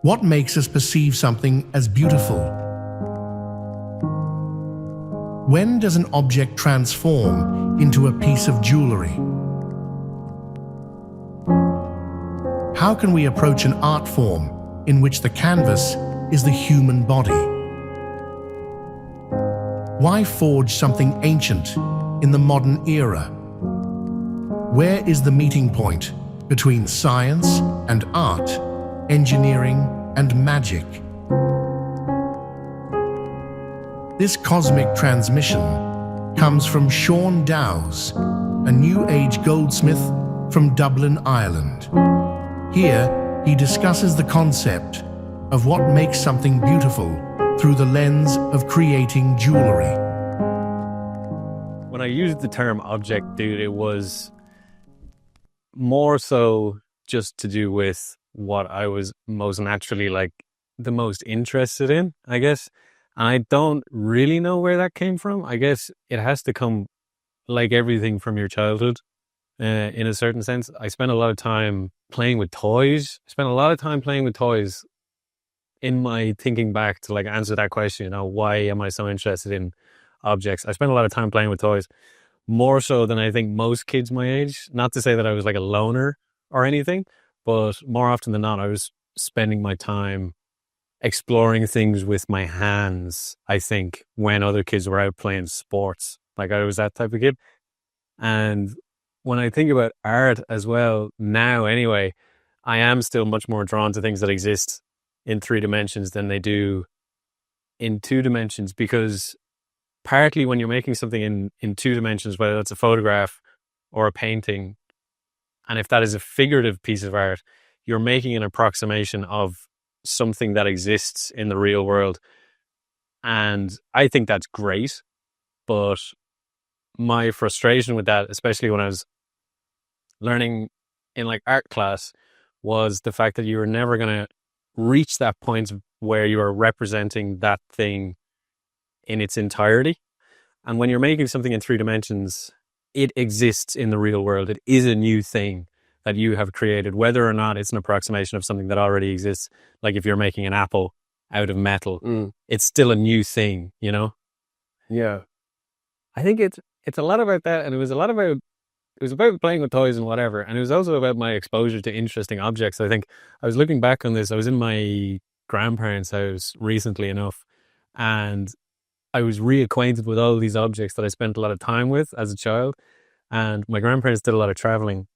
What makes us perceive something as beautiful? When does an object transform into a piece of jewellery? How can we approach an art form in which the canvas is the human body? Why forge something ancient in the modern era? Where is the meeting point between science and art, engineering and magic? This cosmic transmission comes from Seán Dowse, a New Age goldsmith from Dublin, Ireland. Here, he discusses the concept of what makes something beautiful through the lens of creating jewellery. When I used the term object, dude, it was more so just to do with what I was most naturally the most interested in, I guess. And I don't really know where that came from. I guess it has to come like everything from your childhood, in a certain sense. I spent a lot of time playing with toys. In my thinking back to answer that question, why am I so interested in objects? I spent a lot of time playing with toys, more so than I think most kids my age. Not to say that I was like a loner or anything, but more often than not, I was spending my time exploring things with my hands, I think, when other kids were out playing sports. I was that type of kid. And when I think about art as well, now anyway, I am still much more drawn to things that exist in 3 dimensions than they do in 2 dimensions, because partly when you're making something in 2 dimensions, whether that's a photograph or a painting, and if that is a figurative piece of art, you're making an approximation of something that exists in the real world. And I think that's great. But my frustration with that, especially when I was learning in art class, was the fact that you were never going to reach that point where you are representing that thing in its entirety. And when you're making something in 3 dimensions, it exists in the real world. It is a new thing that you have created, whether or not it's an approximation of something that already exists. Like if you're making an apple out of metal, it's still a new thing, Yeah. I think it's a lot about that, and it was about playing with toys and whatever, and it was also about my exposure to interesting objects. I think I was looking back on this. I was in my grandparents' house recently enough, and I was reacquainted with all these objects that I spent a lot of time with as a child. And my grandparents did a lot of traveling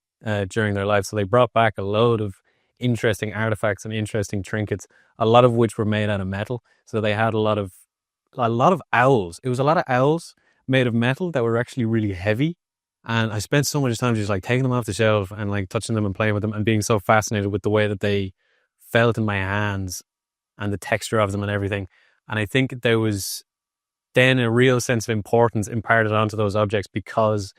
during their life, so they brought back a load of interesting artifacts and interesting trinkets, a lot of which were made out of metal. So they had a lot of owls. It was a lot of owls made of metal that were actually really heavy. And I spent so much time just taking them off the shelf and touching them and playing with them and being so fascinated with the way that they felt in my hands and the texture of them and everything. And I think there was then a real sense of importance imparted onto those objects because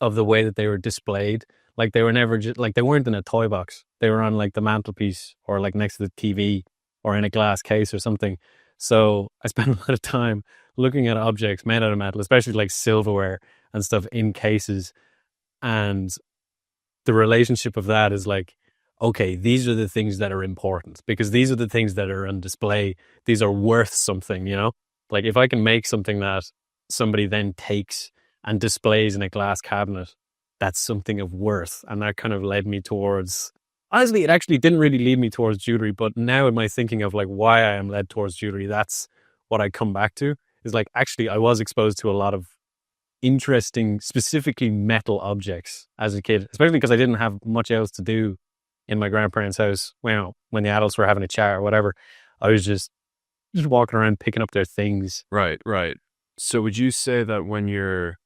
of the way that they were displayed. They were never just they weren't in a toy box. They were on the mantelpiece or next to the TV or in a glass case or something. So I spent a lot of time looking at objects made out of metal, especially silverware and stuff in cases. And the relationship of that is okay, these are the things that are important because these are the things that are on display. These are worth something, if I can make something that somebody then takes and displays in a glass cabinet, that's something of worth. And that kind of led me towards, honestly, it actually didn't really lead me towards jewelry, but now in my thinking of why I am led towards jewelry, that's what I come back to, is actually I was exposed to a lot of interesting, specifically metal objects as a kid, especially because I didn't have much else to do in my grandparents' house. When the adults were having a chat or whatever, I was just walking around picking up their things. Right. So would you say that when you're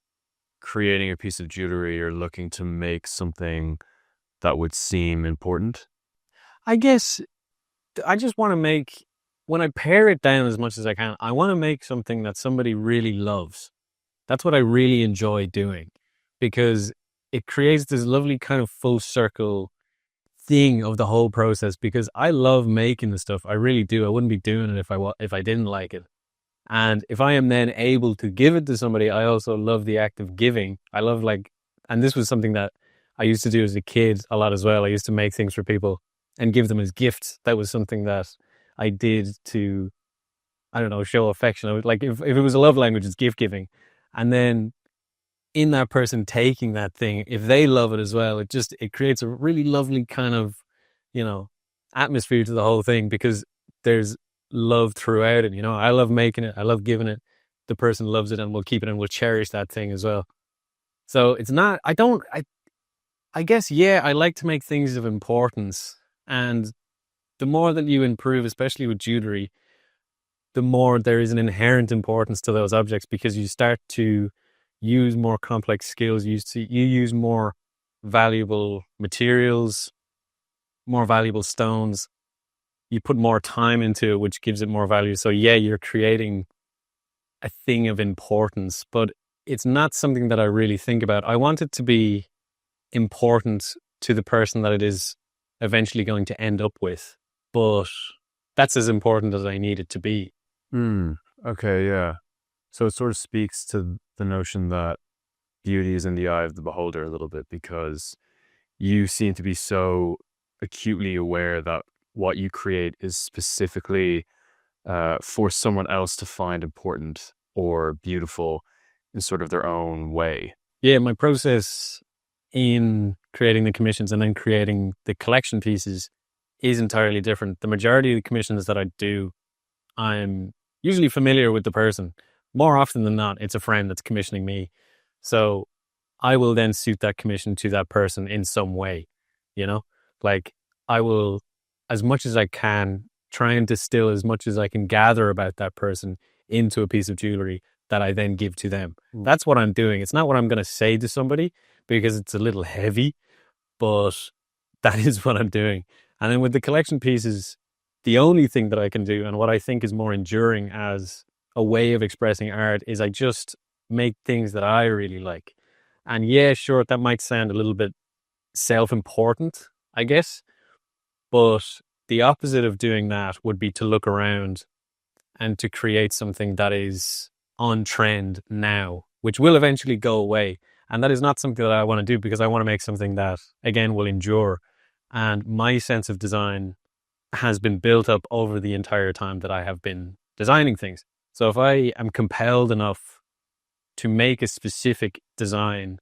creating a piece of jewelry, you're looking to make something that would seem important? I guess I just want to make, when I pare it down as much as I can, I want to make something that somebody really loves. That's what I really enjoy doing, because it creates this lovely kind of full circle thing of the whole process, because I love making the stuff. I really do. I wouldn't be doing it if I didn't like it. And if I am then able to give it to somebody, I also love the act of giving. I love and this was something that I used to do as a kid a lot as well. I used to make things for people and give them as gifts. That was something that I did to, I don't know, show affection. I was like, if it was a love language, it's gift giving. And then in that person taking that thing, if they love it as well, it creates a really lovely kind of, atmosphere to the whole thing, because there's love throughout it. I love making it. I love giving it. The person loves it and will keep it and will cherish that thing as well. So it's not, I guess, yeah, I like to make things of importance. And the more that you improve, especially with jewelry, the more there is an inherent importance to those objects, because you start to use more complex skills. You use more valuable materials, more valuable stones. You put more time into it, which gives it more value. So yeah, you're creating a thing of importance, but it's not something that I really think about. I want it to be important to the person that it is eventually going to end up with, but that's as important as I need it to be. Okay, yeah. So it sort of speaks to the notion that beauty is in the eye of the beholder a little bit, because you seem to be so acutely aware that what you create is specifically for someone else to find important or beautiful in sort of their own way. Yeah, my process in creating the commissions and then creating the collection pieces is entirely different. The majority of the commissions that I do, I'm usually familiar with the person. More often than not, it's a friend that's commissioning me. So I will then suit that commission to that person in some way, Like, I will, as much as I can, try and distill as much as I can gather about that person into a piece of jewelry that I then give to them. That's what I'm doing. It's not what I'm going to say to somebody, because it's a little heavy, but that is what I'm doing. And then with the collection pieces, the only thing that I can do, and what I think is more enduring as a way of expressing art, is I just make things that I really like. And yeah, sure, that might sound a little bit self-important, I guess, but the opposite of doing that would be to look around and to create something that is on trend now, which will eventually go away. And that is not something that I want to do, because I want to make something that, again, will endure. And my sense of design has been built up over the entire time that I have been designing things. So if I am compelled enough to make a specific design,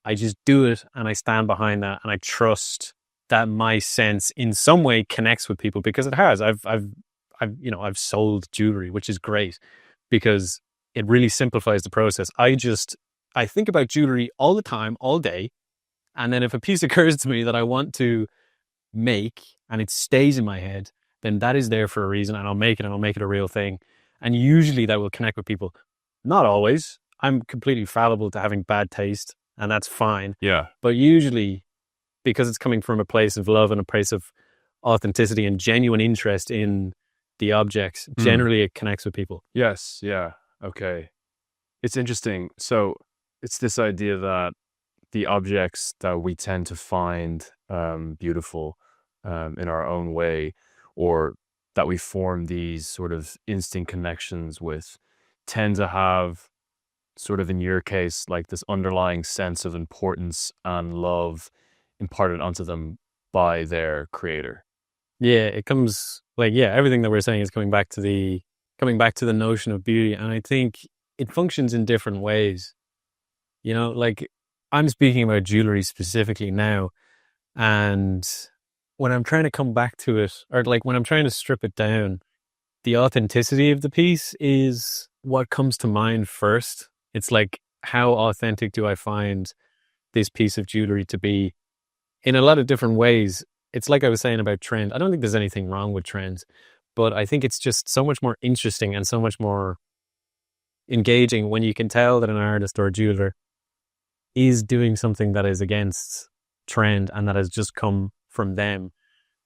I just do it and I stand behind that, and I trust that my sense in some way connects with people, because it has. I've sold jewelry, which is great because it really simplifies the process. I think about jewelry all the time, all day. And then if a piece occurs to me that I want to make and it stays in my head, then that is there for a reason, and I'll make it a real thing. And usually that will connect with people. Not always. I'm completely fallible to having bad taste, and that's fine. Yeah. But usually, because it's coming from a place of love and a place of authenticity and genuine interest in the objects, generally it connects with people. Yes. Yeah. Okay. It's interesting. So it's this idea that the objects that we tend to find beautiful in our own way, or that we form these sort of instant connections with, tend to have sort of, in your case, like this underlying sense of importance and love imparted onto them by their creator. Yeah, it comes everything that we're saying is coming back to the notion of beauty. And I think it functions in different ways. Like, I'm speaking about jewelry specifically now. And when I'm trying to come back to it, or like when I'm trying to strip it down, the authenticity of the piece is what comes to mind first. It's like, how authentic do I find this piece of jewelry to be in a lot of different ways? It's like I was saying about trend. I don't think there's anything wrong with trends, but I think it's just so much more interesting and so much more engaging when you can tell that an artist or a jeweler is doing something that is against trend and that has just come from them,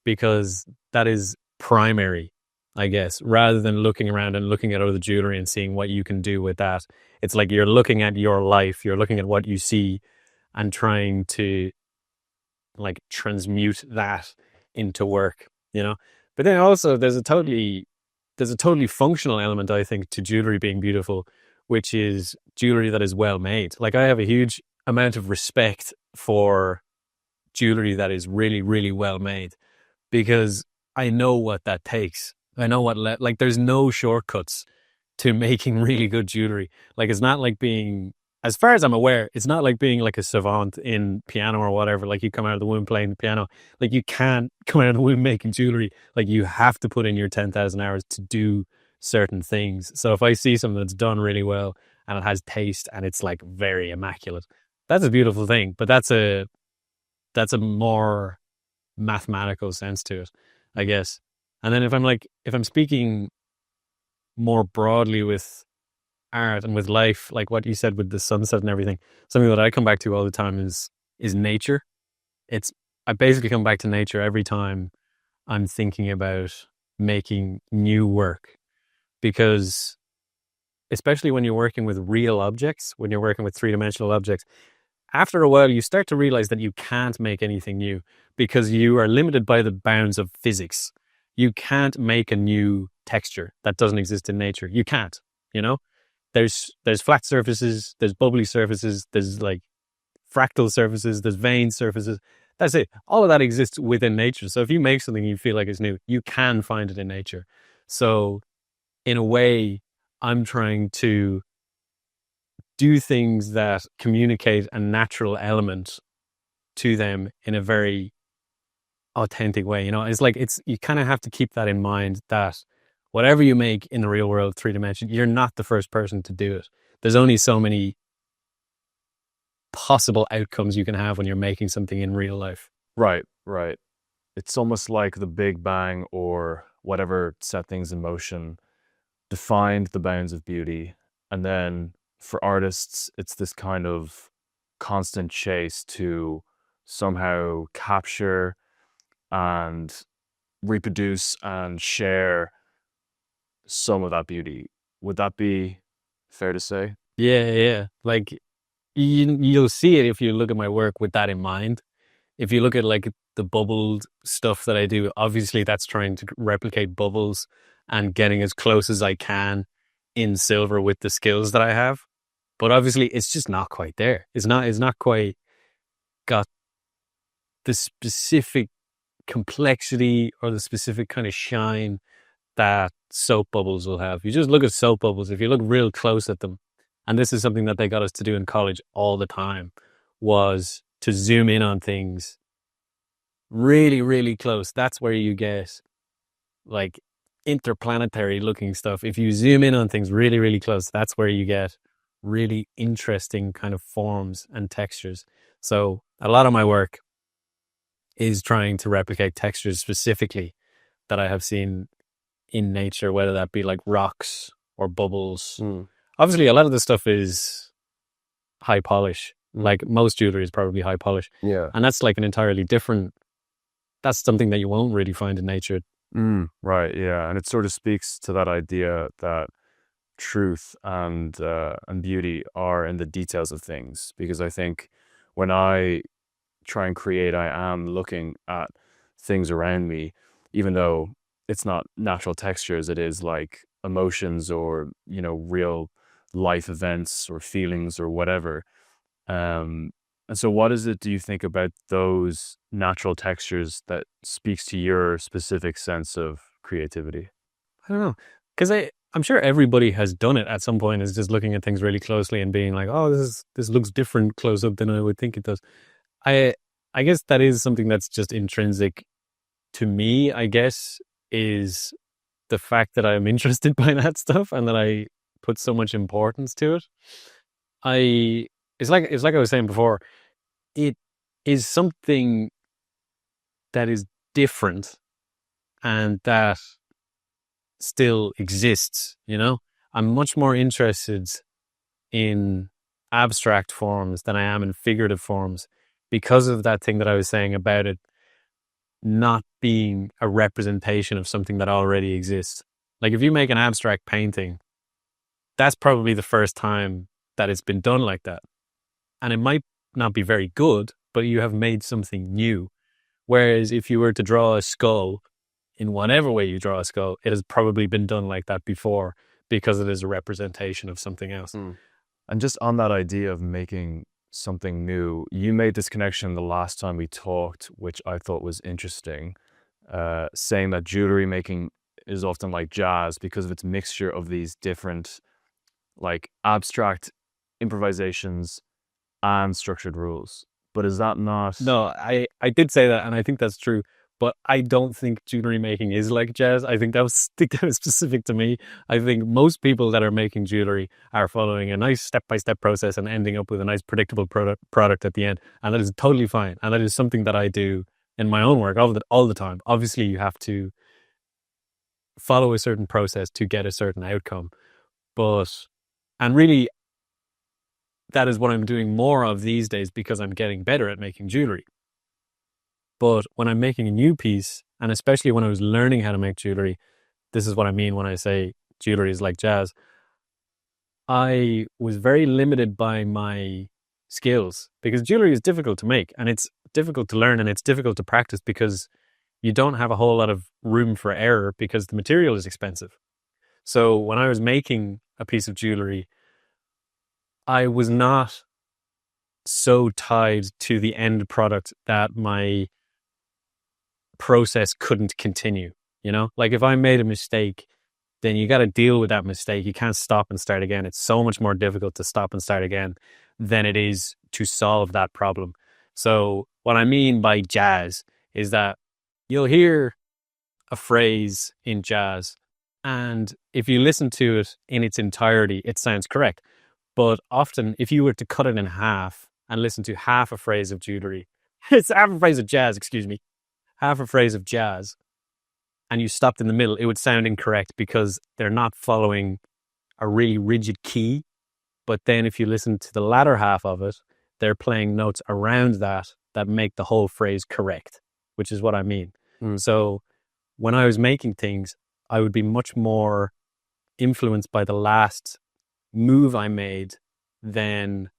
because that is primary, I guess, rather than looking around and looking at other jewelry and seeing what you can do with that. It's like you're looking at your life, you're looking at what you see and trying to like transmute that into work, But then also there's a totally functional element, I think, to jewelry being beautiful, which is jewelry that is well made. Like, I have a huge amount of respect for jewelry that is really, really well made. because I know what that takes. I know what, like, there's no shortcuts to making really good jewelry. Like, it's not like being, as far as I'm aware, it's not like being like a savant in piano or whatever. Like, you come out of the womb playing the piano. Like, you can't come out of the womb making jewelry. Like, you have to put in your 10,000 hours to do certain things. So if I see something that's done really well and it has taste and it's like very immaculate, that's a beautiful thing. But that's a more mathematical sense to it, I guess. And then if I'm speaking more broadly with art and with life, like what you said with the sunset and everything, something that I come back to all the time is nature. I basically come back to nature every time I'm thinking about making new work, because especially when you're working with real objects, when you're working with three-dimensional objects, after a while you start to realize that you can't make anything new because you are limited by the bounds of physics. You can't make a new texture that doesn't exist in nature. You can't, you know? There's flat surfaces, there's bubbly surfaces, there's like fractal surfaces, there's vein surfaces. That's it. All of that exists within nature. So if you make something you feel like it's new, you can find it in nature. So in a way, I'm trying to do things that communicate a natural element to them in a very authentic way. You know, it's like, you kind of have to keep that in mind, that whatever you make in the real world, 3D, you're not the first person to do it. There's only so many possible outcomes you can have when you're making something in real life. Right. It's almost like the Big Bang or whatever set things in motion defined the bounds of beauty. And then for artists, it's this kind of constant chase to somehow capture and reproduce and share some of that beauty. Would that be fair to say? Yeah. Like, you'll see it if you look at my work with that in mind. If you look at like the bubbled stuff that I do, obviously that's trying to replicate bubbles and getting as close as I can in silver with the skills that I have. But obviously it's just not quite there. It's not quite got the specific complexity or the specific kind of shine that soap bubbles will have. You just look at soap bubbles, if you look real close at them, and this is something that they got us to do in college all the time, was to zoom in on things really, really close. That's where you get like interplanetary looking stuff. If you zoom in on things really, really close, that's where you get really interesting kind of forms and textures. So a lot of my work is trying to replicate textures specifically that I have seen in nature, whether that be like rocks or bubbles. Obviously, a lot of the stuff is high polish. Like most jewelry is probably high polish. Yeah. And that's like an entirely different, that's something that you won't really find in nature. Right, yeah. And it sort of speaks to that idea that truth and beauty are in the details of things. Because I think when I try and create, I am looking at things around me, even though it's not natural textures, it is like emotions or, real life events or feelings or whatever. And so what is it, do you think, about those natural textures that speaks to your specific sense of creativity? I don't know. Because I'm sure everybody has done it at some point, is just looking at things really closely and being like, oh, this looks different close up than I would think it does. I guess that is something that's just intrinsic to me, I guess, is the fact that I'm interested by that stuff and that I put so much importance to it. It's like I was saying before, it is something that is different and that still exists, I'm much more interested in abstract forms than I am in figurative forms, because of that thing that I was saying about it not being a representation of something that already exists. Like if you make an abstract painting, that's probably the first time that it's been done like that. And it might not be very good, but you have made something new. Whereas if you were to draw a skull, in whatever way you draw a skull, it has probably been done like that before, because it is a representation of something else. And just on that idea of making something new, you made this connection the last time we talked, which I thought was interesting, saying that jewelry making is often like jazz because of its mixture of these different, like, abstract improvisations and structured rules. But is that not? No, I did say that, and I think that's true. But I don't think jewelry making is like jazz. I think that was specific to me. I think most people that are making jewelry are following a nice step-by-step process and ending up with a nice predictable product at the end. And that is totally fine. And that is something that I do in my own work all the time. Obviously, you have to follow a certain process to get a certain outcome. And really, that is what I'm doing more of these days because I'm getting better at making jewelry. But when I'm making a new piece, and especially when I was learning how to make jewelry, this is what I mean when I say jewelry is like jazz. I was very limited by my skills because jewelry is difficult to make and it's difficult to learn and it's difficult to practice because you don't have a whole lot of room for error because the material is expensive. So when I was making a piece of jewelry, I was not so tied to the end product that my process couldn't continue. Like if I made a mistake, then you got to deal with that mistake. You can't stop and start again. It's so much more difficult to stop and start again than it is to solve that problem. So what I mean by jazz is that you'll hear a phrase in jazz, and if you listen to it in its entirety, it sounds correct. But often, if you were to cut it in half and listen to half a phrase of jewelry, it's half a phrase of jazz, excuse me, half a phrase of jazz, and you stopped in the middle, it would sound incorrect because they're not following a really rigid key. But then if you listen to the latter half of it, they're playing notes around that make the whole phrase correct, which is what I mean. So when I was making things, I would be much more influenced by the last move I made than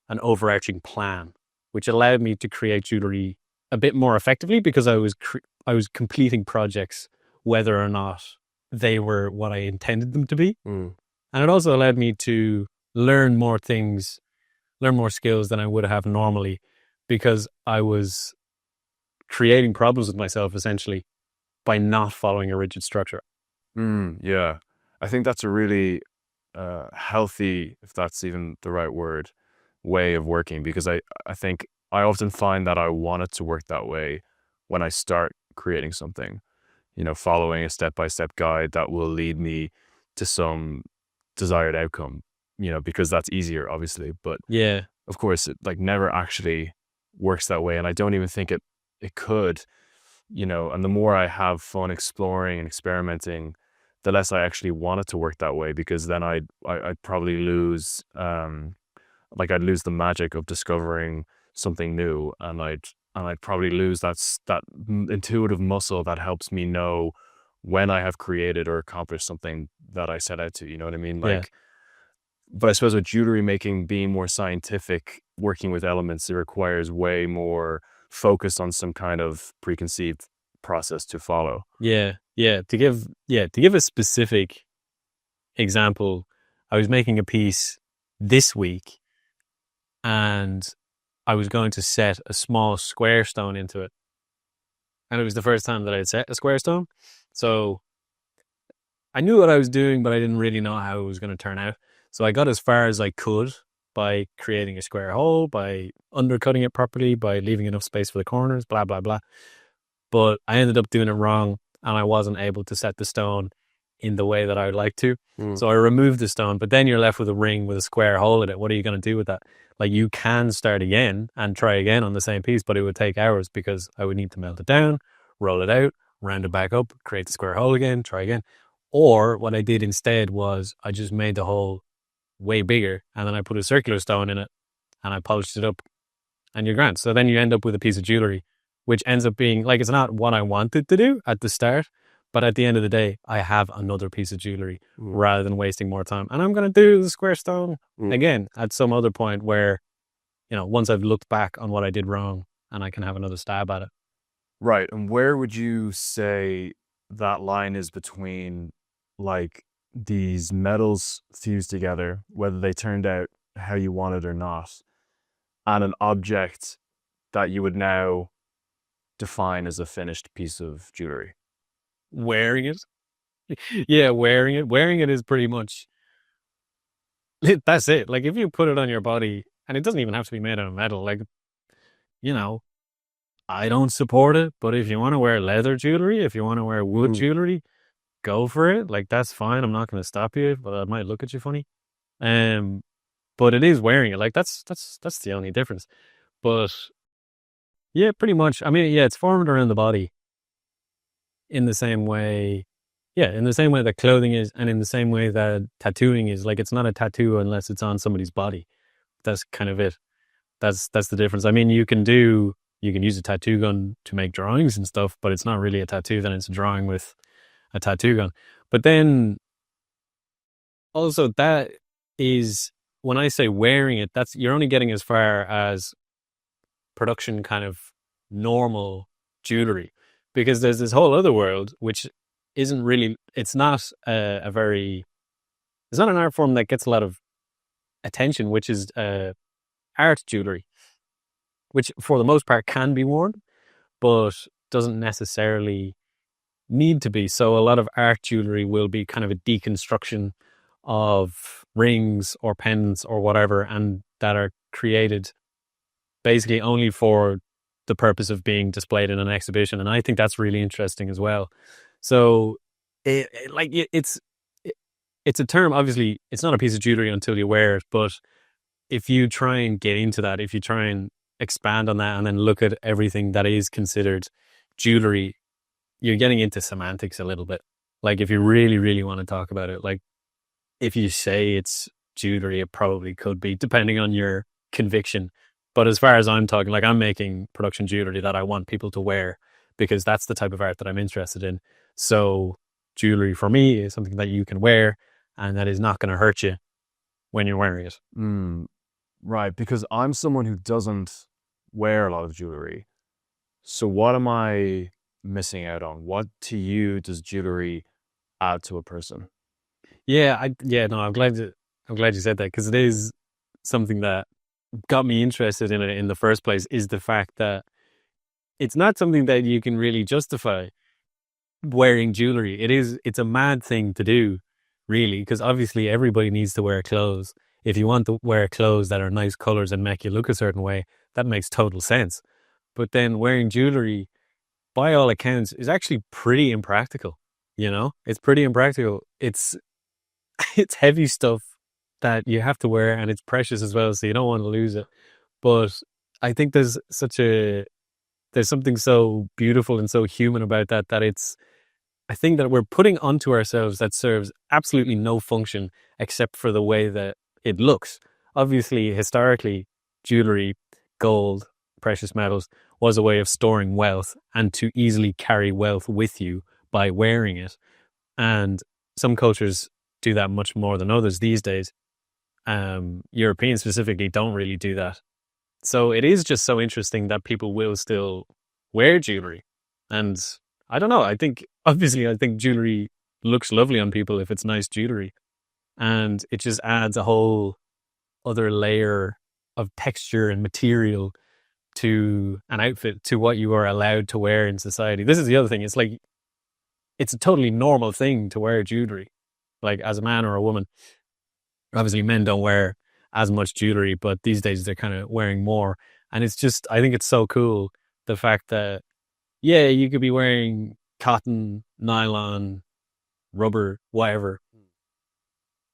an overarching plan, which allowed me to create jewelry a bit more effectively because I was completing projects whether or not they were what I intended them to be. And it also allowed me to learn more things, learn more skills than I would have normally because I was creating problems with myself essentially by not following a rigid structure. Yeah. I think that's a really healthy, if that's even the right word, way of working because I think I often find that I want it to work that way when I start creating something, following a step-by-step guide that will lead me to some desired outcome, because that's easier, obviously. But Yeah. of course, it like never actually works that way. And I don't even think it could, and the more I have fun exploring and experimenting, the less I actually want it to work that way because then I'd probably lose, I'd lose the magic of discovering something new, and I'd probably lose that intuitive muscle that helps me know when I have created or accomplished something that I set out to. You know what I mean? Yeah. But I suppose with jewelry making being more scientific, working with elements, it requires way more focus on some kind of preconceived process to follow. Yeah. To give a specific example, I was making a piece this week and I was going to set a small square stone into it. And it was the first time that I had set a square stone. So I knew what I was doing, but I didn't really know how it was going to turn out. So I got as far as I could by creating a square hole, by undercutting it properly, by leaving enough space for the corners, blah, blah, blah. But I ended up doing it wrong and I wasn't able to set the stone in the way that I would like to. So I removed the stone, but then you're left with a ring with a square hole in it. What are you going to do with that? Like you can start again and try again on the same piece, but it would take hours because I would need to melt it down, roll it out, round it back up, create the square hole again, try again. Or what I did instead was I just made the hole way bigger and then I put a circular stone in it and I polished it up and you're grand. So then you end up with a piece of jewelry, which ends up being like, it's not what I wanted to do at the start, but at the end of the day, I have another piece of jewelry rather than wasting more time. And I'm going to do the square stone again at some other point where, once I've looked back on what I did wrong and I can have another stab at it. Right. And where would you say that line is between like these metals fused together, whether they turned out how you wanted or not, and an object that you would now define as a finished piece of jewelry? Wearing it. Yeah, wearing it. Wearing it is pretty much that's it. Like if you put it on your body, and it doesn't even have to be made out of metal, like, you know, I don't support it, but if you want to wear leather jewelry, if you want to wear wood jewelry, go for it. Like that's fine. I'm not going to stop you, but I might look at you funny. Um, but it is wearing it. Like that's the only difference. But yeah, pretty much. I mean, yeah, it's formed around the body in the same way. Yeah, in the same way that clothing is, and in the same way that tattooing is. Like it's not a tattoo unless it's on somebody's body. That's kind of it. That's the difference. I mean, you can use a tattoo gun to make drawings and stuff, but it's not really a tattoo. Then it's a drawing with a tattoo gun. But then also that is, when I say wearing it, that's, you're only getting as far as production kind of normal jewelry, because there's this whole other world which isn't really, it's not it's not an art form that gets a lot of attention, which is art jewelry, which for the most part can be worn, but doesn't necessarily need to be. So a lot of art jewelry will be kind of a deconstruction of rings or pendants or whatever, and that are created basically only for the purpose of being displayed in an exhibition. And I think that's really interesting as well. So it's a term, obviously it's not a piece of jewelry until you wear it, but if you try and get into that, if you try and expand on that and then look at everything that is considered jewelry, you're getting into semantics a little bit. Like if you really, really want to talk about it, like if you say it's jewelry, it probably could be, depending on your conviction. But as far as I'm talking, like I'm making production jewelry that I want people to wear because that's the type of art that I'm interested in. So jewelry for me is something that you can wear and that is not going to hurt you when you're wearing it. Right, because I'm someone who doesn't wear a lot of jewelry. So what am I missing out on? What to you does jewelry add to a person? No, I'm glad you said that, because it is something that got me interested in it in the first place, is the fact that it's not something that you can really justify wearing jewelry. It's a mad thing to do, really, because obviously everybody needs to wear clothes. If you want to wear clothes that are nice colors and make you look a certain way, that makes total sense. But then wearing jewelry, by all accounts, is actually pretty impractical. You know, it's pretty impractical. It's heavy stuff that you have to wear, and it's precious as well, so you don't want to lose it. But I think there's something so beautiful and so human about that, I think that we're putting onto ourselves that serves absolutely no function except for the way that it looks. Obviously, historically, jewelry, gold, precious metals was a way of storing wealth and to easily carry wealth with you by wearing it. And some cultures do that much more than others these days. Europeans specifically don't really do that. So it is just so interesting that people will still wear jewelry. And I don't know, I think jewelry looks lovely on people if it's nice jewelry. And it just adds a whole other layer of texture and material to an outfit, to what you are allowed to wear in society. This is the other thing. It's like, it's a totally normal thing to wear jewelry, like as a man or a woman. Obviously, men don't wear as much jewelry, but these days they're kind of wearing more. And it's just, I think it's so cool, the fact that, yeah, you could be wearing cotton, nylon, rubber, whatever,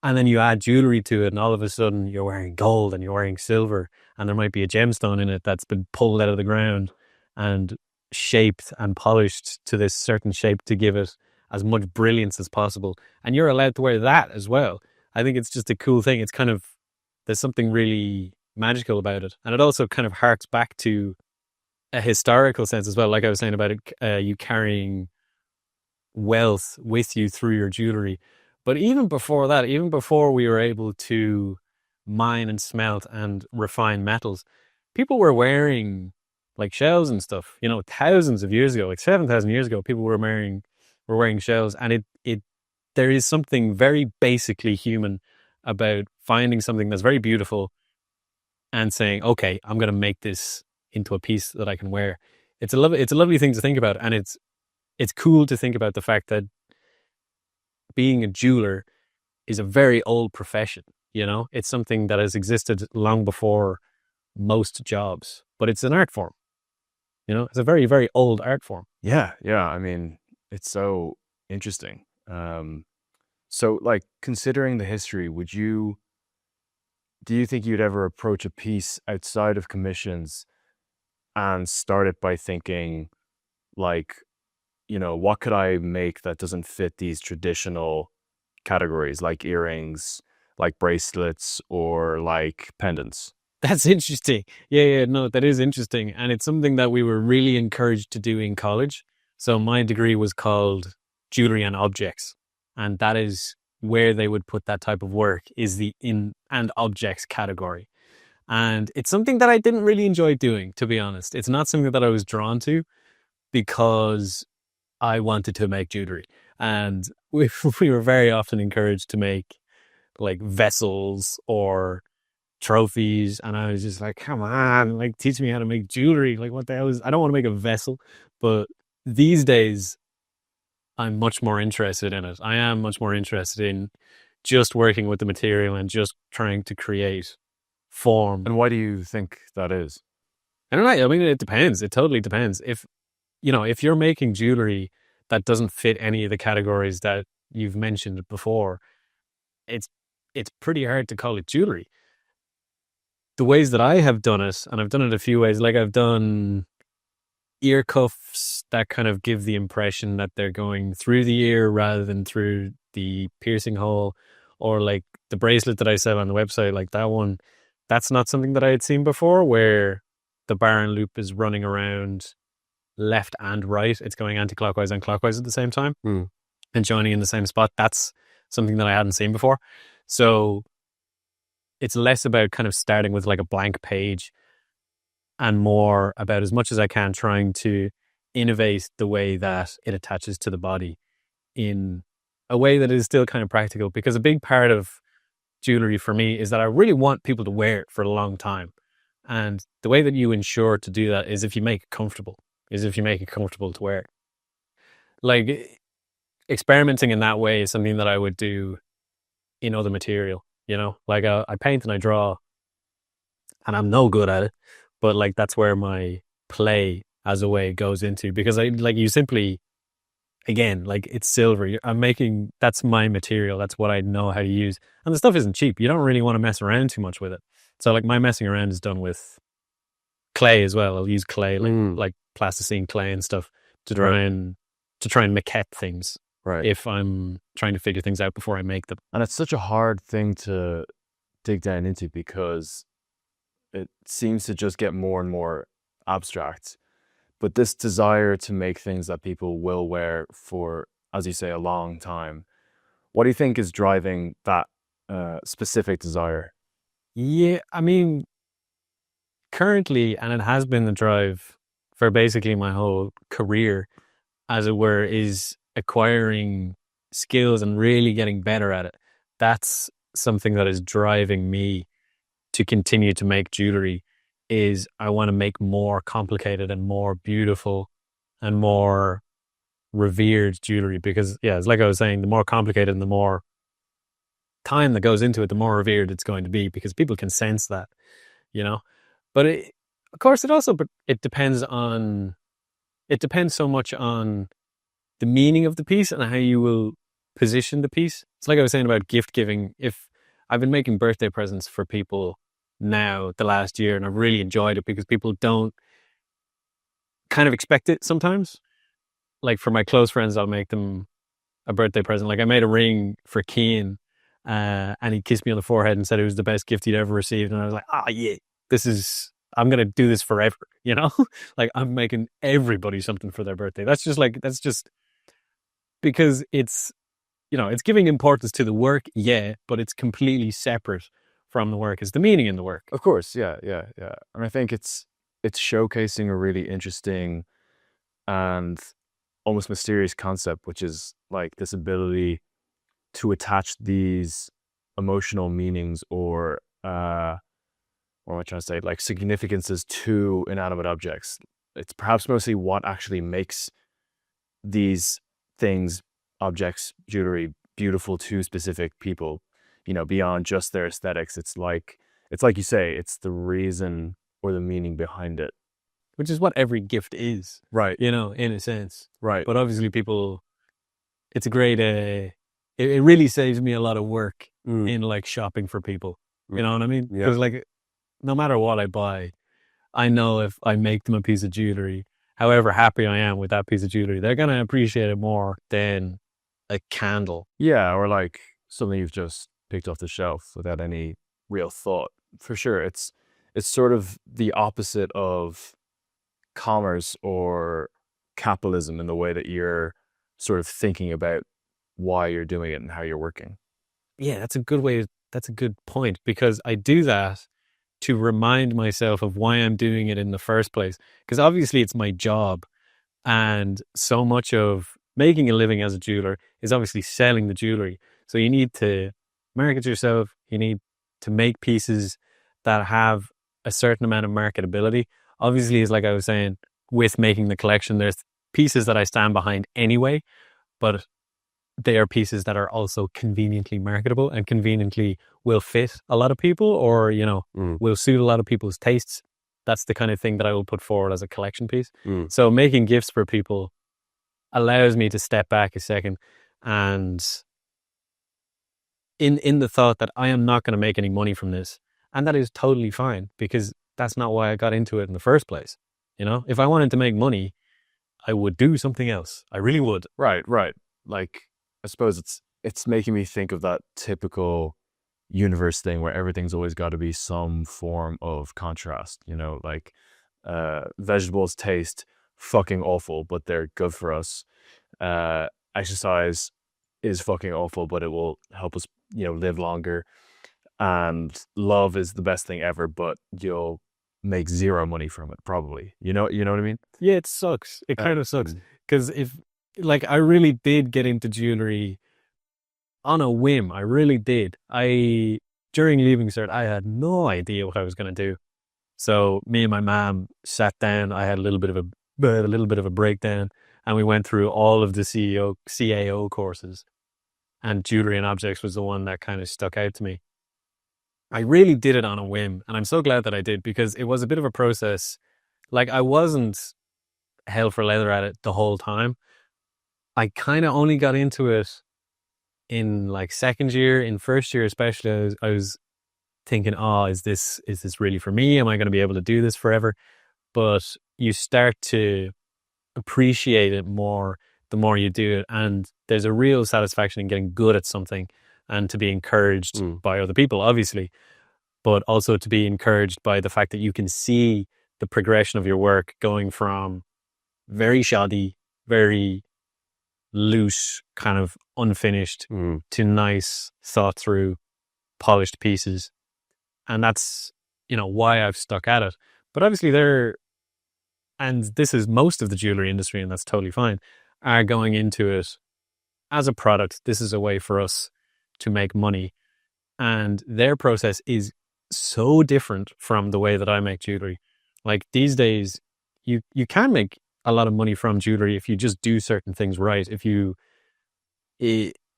and then you add jewelry to it, and all of a sudden you're wearing gold and you're wearing silver, and there might be a gemstone in it that's been pulled out of the ground and shaped and polished to this certain shape to give it as much brilliance as possible. And you're allowed to wear that as well. I think it's just a cool thing. It's kind of, there's something really magical about it. And it also kind of harks back to a historical sense as well. Like I was saying about it, you carrying wealth with you through your jewelry. But even before that, even before we were able to mine and smelt and refine metals, people were wearing like shells and stuff, you know, thousands of years ago, like 7,000 years ago, people were wearing shells. And there is something very basically human about finding something that's very beautiful and saying, okay, I'm going to make this into a piece that I can wear. it's a lovely thing to think about, and it's cool to think about the fact that being a jeweler is a very old profession. You know, it's something that has existed long before most jobs, but it's an art form. You know, it's a very, very old art form. Yeah, yeah. I mean, it's so interesting. So like considering the history, do you think you'd ever approach a piece outside of commissions and start it by thinking like, what could I make that doesn't fit these traditional categories like earrings, like bracelets, or like pendants? That's interesting. Yeah, no, that is interesting. And it's something that we were really encouraged to do in college. So my degree was called Jewelry and Objects. And that is where they would put that type of work, is the in and objects category. And it's something that I didn't really enjoy doing, to be honest. It's not something that I was drawn to because I wanted to make jewelry. And we were very often encouraged to make like vessels or trophies, and I was just like, come on, like teach me how to make jewelry. Like what the hell I don't want to make a vessel. But these days I'm much more interested in it. I am much more interested in just working with the material and just trying to create form. And why do you think that is? I don't know. I mean, it depends. It totally depends. If you're making jewelry that doesn't fit any of the categories that you've mentioned before, it's pretty hard to call it jewelry. The ways that I have done it, and I've done it a few ways, like I've done ear cuffs that kind of give the impression that they're going through the ear rather than through the piercing hole, or like the bracelet that I sell on the website, like that one, that's not something that I had seen before, where the bar and loop is running around left and right. It's going anti-clockwise and clockwise at the same time and joining in the same spot. That's something that I hadn't seen before. So it's less about kind of starting with like a blank page and more about, as much as I can, trying to innovate the way that it attaches to the body in a way that is still kind of practical. Because a big part of jewelry for me is that I really want people to wear it for a long time. And the way that you ensure to do that is if you make it comfortable, to wear. Like experimenting in that way is something that I would do in other material, like I paint and I draw and I'm no good at it, but like that's where my play as a way goes into, because you simply, again, like it's silver. That's my material. That's what I know how to use. And the stuff isn't cheap. You don't really want to mess around too much with it. So like my messing around is done with clay as well. I'll use clay, like plasticine clay and stuff to try and maquette things. Right. If I'm trying to figure things out before I make them. And it's such a hard thing to dig down into because it seems to just get more and more abstract. But this desire to make things that people will wear for, as you say, a long time, what do you think is driving that specific desire? Yeah, I mean, currently, and it has been the drive for basically my whole career, as it were, is acquiring skills and really getting better at it. That's something that is driving me to continue to make jewelry. Is I want to make more complicated and more beautiful and more revered jewelry, because it's like I was saying, the more complicated and the more time that goes into it, the more revered it's going to be, because people can sense that, but of course it depends so much on the meaning of the piece and how you will position the piece. It's like I was saying about gift giving. If I've been making birthday presents for people now the last year, and I've really enjoyed it because people don't kind of expect it sometimes. Like for my close friends, I'll make them a birthday present. Like I made a ring for Cian, and he kissed me on the forehead and said it was the best gift he'd ever received. And I was like, yeah, I'm going to do this forever. Like I'm making everybody something for their birthday. That's just because it's giving importance to the work, but it's completely separate from the work. Is the meaning in the work. Of course, yeah. And I think it's showcasing a really interesting and almost mysterious concept, which is like this ability to attach these emotional meanings or what am I trying to say, like significances to inanimate objects. it's perhaps mostly what actually makes these things, objects, jewelry, beautiful to specific people, beyond just their aesthetics. It's like you say, it's the reason or the meaning behind it. Which is what every gift is, Right. in a sense. Right. But obviously it's a great, it really saves me a lot of work in like shopping for people. You know what I mean? Yeah. Because like, no matter what I buy, I know if I make them a piece of jewelry, however happy I am with that piece of jewelry, they're going to appreciate it more than a candle. Yeah, or like something you've just picked off the shelf without any real thought. For sure, it's sort of the opposite of commerce or capitalism in the way that you're sort of thinking about why you're doing it and how you're working. Yeah, that's a good point, because I do that to remind myself of why I'm doing it in the first place. Because obviously it's my job, and so much of making a living as a jeweler is obviously selling the jewelry. So you need to market yourself. You need to make pieces that have a certain amount of marketability. Obviously, it's like I was saying, with making the collection, there's pieces that I stand behind anyway, but they are pieces that are also conveniently marketable and conveniently will fit a lot of people, or, will suit a lot of people's tastes. That's the kind of thing that I will put forward as a collection piece. So making gifts for people allows me to step back a second, and in the thought that I am not going to make any money from this. And that is totally fine, because that's not why I got into it in the first place. If I wanted to make money, I would do something else. I really would. Right. Like, I suppose it's making me think of that typical universe thing where everything's always got to be some form of contrast, like vegetables taste fucking awful, but they're good for us. Exercise is fucking awful, but it will help us, live longer. And love is the best thing ever, but you'll make zero money from it, probably. You know what I mean? Yeah, it sucks. It kind of sucks. Because I really did get into jewelry on a whim. I really did. During Leaving Cert, I had no idea what I was going to do. So me and my mom sat down. I had a little bit of a breakdown, and we went through all of the CAO courses, and jewelry and objects was the one that kind of stuck out to me. I really did it on a whim, and I'm so glad that I did, because it was a bit of a process. Like, I wasn't hell for leather at it the whole time. I kind of only got into it in like second year. In first year especially, I was thinking, is this really for me? Am I going to be able to do this forever? But you start to appreciate it more the more you do it, and there's a real satisfaction in getting good at something, and to be encouraged by other people, obviously, but also to be encouraged by the fact that you can see the progression of your work going from very shoddy, very loose, kind of unfinished, to nice, thought through, polished pieces. And that's, why I've stuck at it. But obviously and this is most of the jewelry industry, and that's totally fine, are going into it as a product. This is a way for us to make money. And their process is so different from the way that I make jewelry. Like, these days, you can make a lot of money from jewelry if you just do certain things right. If you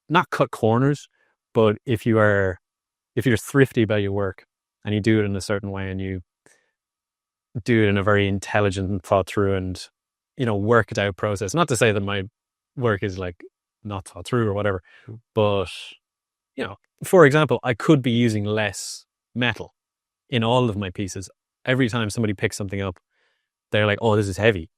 not cut corners, but if you're thrifty about your work, and you do it in a certain way, and you do it in a very intelligent and thought through and, worked out process. Not to say that my work is like not thought through or whatever, but, for example, I could be using less metal in all of my pieces. Every time somebody picks something up, they're like, "Oh, this is heavy."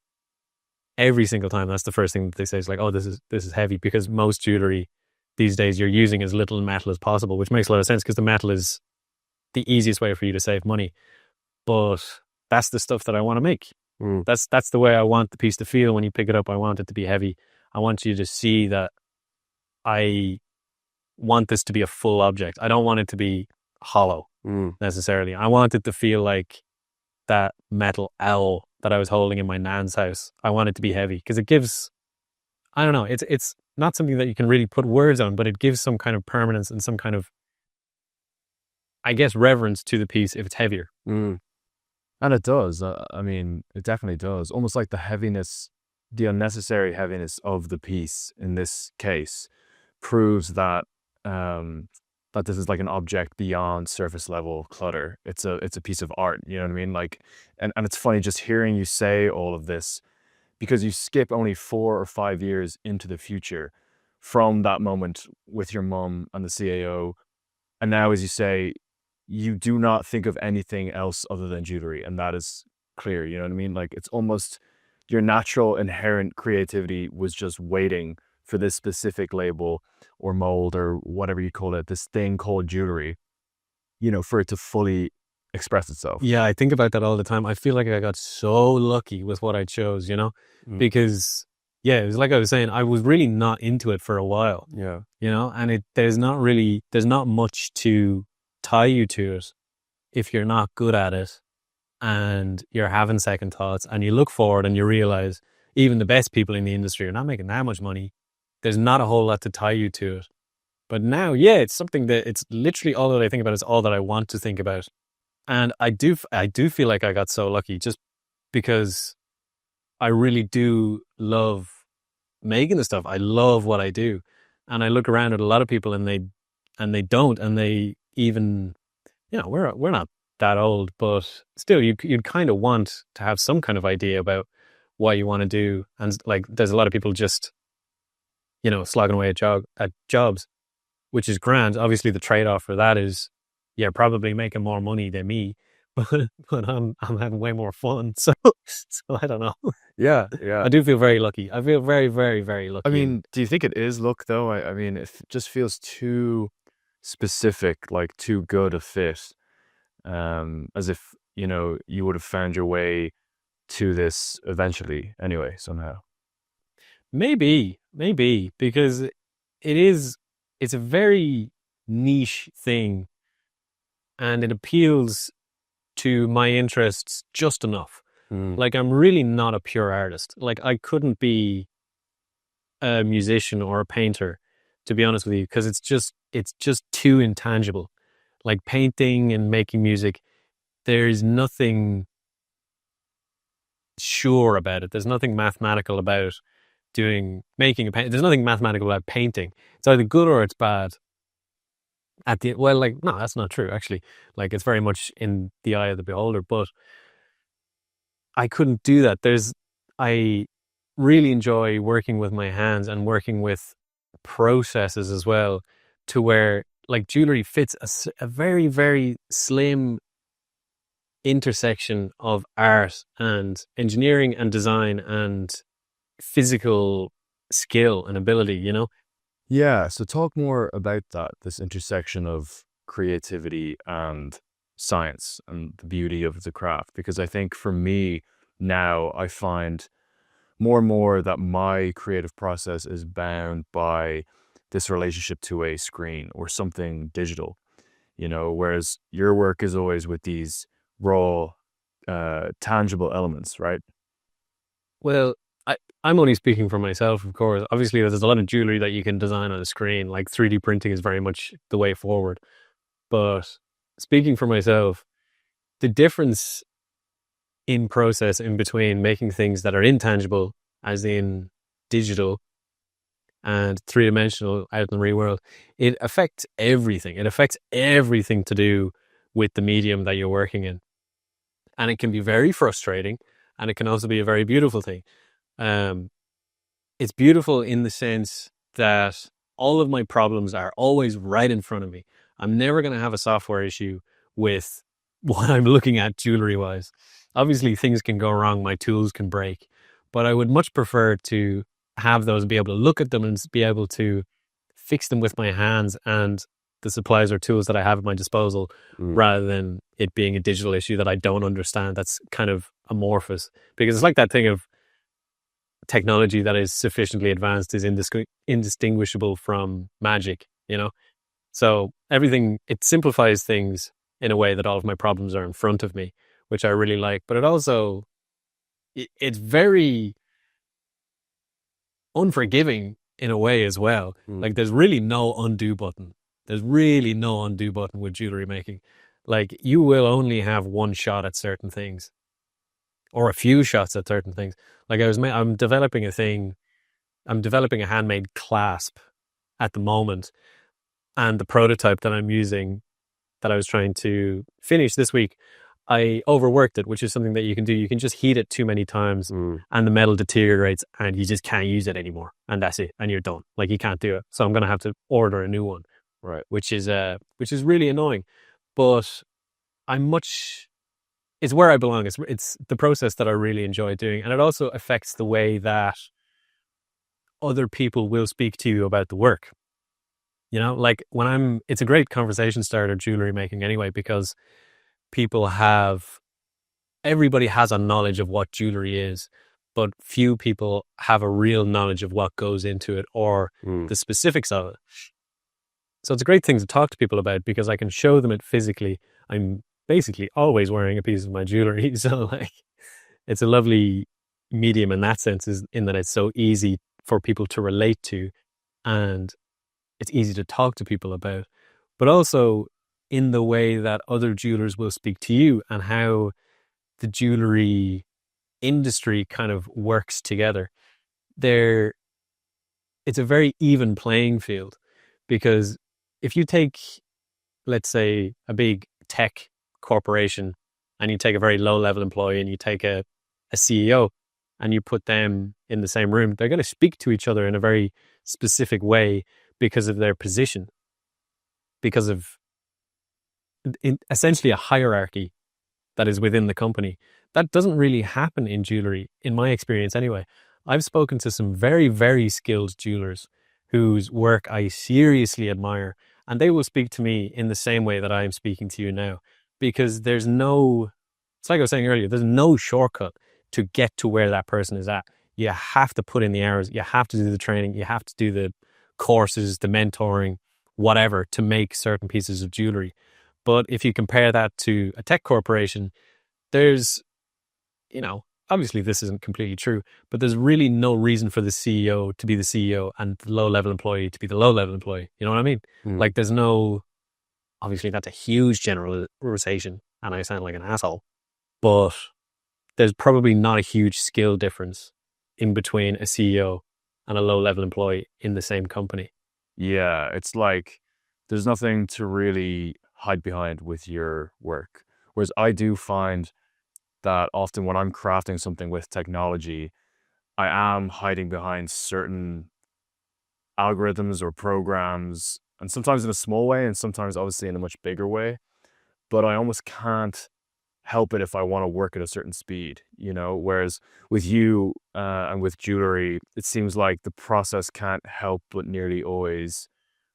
Every single time, that's the first thing that they say is like, "Oh, this is heavy," because most jewelry these days you're using as little metal as possible, which makes a lot of sense, because the metal is the easiest way for you to save money. But that's the stuff that I want to make. That's the way I want the piece to feel when you pick it up. I want it to be heavy. I want you to see that I want this to be a full object. I don't want it to be hollow necessarily. I want it to feel like that metal owl that I was holding in my nan's house. I want it to be heavy, because it gives, I don't know, it's not something that you can really put words on, but it gives some kind of permanence and some kind of, I guess, reverence to the piece if it's heavier. And it does. I mean, it definitely does. Almost like the heaviness, the unnecessary heaviness of the piece in this case proves that that this is like an object beyond surface level clutter. It's a piece of art. You know what I mean? Like, and it's funny just hearing you say all of this because you skip only 4 or 5 years into the future from that moment with your mum and the CAO. And now, as you say, you do not think of anything else other than jewelry, and that is clear. You know what I mean? Like it's almost your natural inherent creativity was just waiting for this specific label or mold or whatever you call it, this thing called jewelry, for it to fully express itself. Yeah, I think about that all the time. I feel like I got so lucky with what I chose, Mm. because yeah, it was like I was saying, I was really not into it for a while, Yeah. and there's not much to tie you to it if you're not good at it and you're having second thoughts and you look forward and you realize even the best people in the industry are not making that much money. There's not a whole lot to tie you to it. But now, yeah, it's something that it's literally all that I think about is all that I want to think about. And I do feel like I got so lucky just because I really do love making the stuff. I love what I do. And I look around at a lot of people and they don't, and they even, we're not that old, but still you'd kind of want to have some kind of idea about what you want to do. And like, there's a lot of people just, slogging away at jobs, which is grand. Obviously the trade-off for that is, yeah, probably making more money than me, but I'm having way more fun. So I don't know. Yeah. Yeah. I do feel very lucky. I feel very, very, very lucky. I mean, do you think it is luck though? I mean, it just feels too specific, like too good a fit, as if, you would have found your way to this eventually anyway, somehow. maybe, because it's a very niche thing and it appeals to my interests just enough. Like, I'm really not a pure artist. Like, I couldn't be a musician or a painter, to be honest with you, because it's just too intangible. Like painting and making music, there's nothing sure about it. There's nothing mathematical about making a paint. There's nothing mathematical about painting. It's either good or it's bad. No, that's not true, actually. Like, it's very much in the eye of the beholder, but I couldn't do that. I really enjoy working with my hands and working with processes as well, to where like jewelry fits a very, very slim intersection of art and engineering and design and physical skill and ability. Yeah, so talk more about that, this intersection of creativity and science and the beauty of the craft. Because I think for me now, I find more and more that my creative process is bound by this relationship to a screen or something digital, whereas your work is always with these raw, tangible elements, right? Well, I'm only speaking for myself, of course. Obviously, there's a lot of jewelry that you can design on a screen. Like 3D printing is very much the way forward. But speaking for myself, the difference in process in between making things that are intangible, as in digital, and three-dimensional out in the real world, it affects everything. It affects everything to do with the medium that you're working in. And it can be very frustrating, and it can also be a very beautiful thing. It's beautiful in the sense that all of my problems are always right in front of me. I'm never going to have a software issue with what I'm looking at jewelry-wise. Obviously, things can go wrong. My tools can break. But I would much prefer to have those and be able to look at them and be able to fix them with my hands and the supplies or tools that I have at my disposal, rather than it being a digital issue that I don't understand, that's kind of amorphous. Because it's like that thing of technology that is sufficiently advanced is indistinguishable from magic, So it simplifies things in a way that all of my problems are in front of me, which I really like. But it also, it's very unforgiving in a way as well. Like, there's really no undo button. There's really no undo button with jewelry making. Like, you will only have one shot at certain things, or a few shots at certain things. Like, I'm developing a thing. I'm developing a handmade clasp at the moment, and the prototype that I'm using, that I was trying to finish this week, I overworked it, which is something that you can do. You can just heat it too many times and the metal deteriorates and you just can't use it anymore. And that's it. And you're done. Like, you can't do it. So I'm going to have to order a new one, Right. which is really annoying. But it's where I belong. It's the process that I really enjoy doing. And it also affects the way that other people will speak to you about the work. You know, like it's a great conversation starter, jewelry making anyway, because everybody has a knowledge of what jewelry is, but few people have a real knowledge of what goes into it or the specifics of it. So it's a great thing to talk to people about because I can show them it physically. I'm basically always wearing a piece of my jewelry. So like, it's a lovely medium in that sense, is in that it's so easy for people to relate to and it's easy to talk to people about, but also in the way that other jewelers will speak to you and how the jewelry industry kind of works together. It's a very even playing field, because if you take, let's say, a big tech corporation and you take a very low level employee and you take a CEO and you put them in the same room, they're going to speak to each other in a very specific way because of their position, because of essentially a hierarchy that is within the company. That doesn't really happen in jewelry, in my experience anyway. I've spoken to some very, very skilled jewelers whose work I seriously admire, and they will speak to me in the same way that I am speaking to you now, because it's like I was saying earlier, there's no shortcut to get to where that person is at. You have to put in the hours, you have to do the training, you have to do the courses, the mentoring, whatever, to make certain pieces of jewelry. But if you compare that to a tech corporation, there's, obviously this isn't completely true, but there's really no reason for the CEO to be the CEO and the low-level employee to be the low-level employee. You know what I mean? Like, obviously that's a huge generalization and I sound like an asshole, but there's probably not a huge skill difference in between a CEO and a low-level employee in the same company. Yeah, it's like there's nothing to really hide behind with your work. Whereas I do find that often when I'm crafting something with technology, I am hiding behind certain algorithms or programs, and sometimes in a small way and sometimes obviously in a much bigger way. But I almost can't help it if I want to work at a certain speed, whereas with you and with jewelry, it seems like the process can't help but nearly always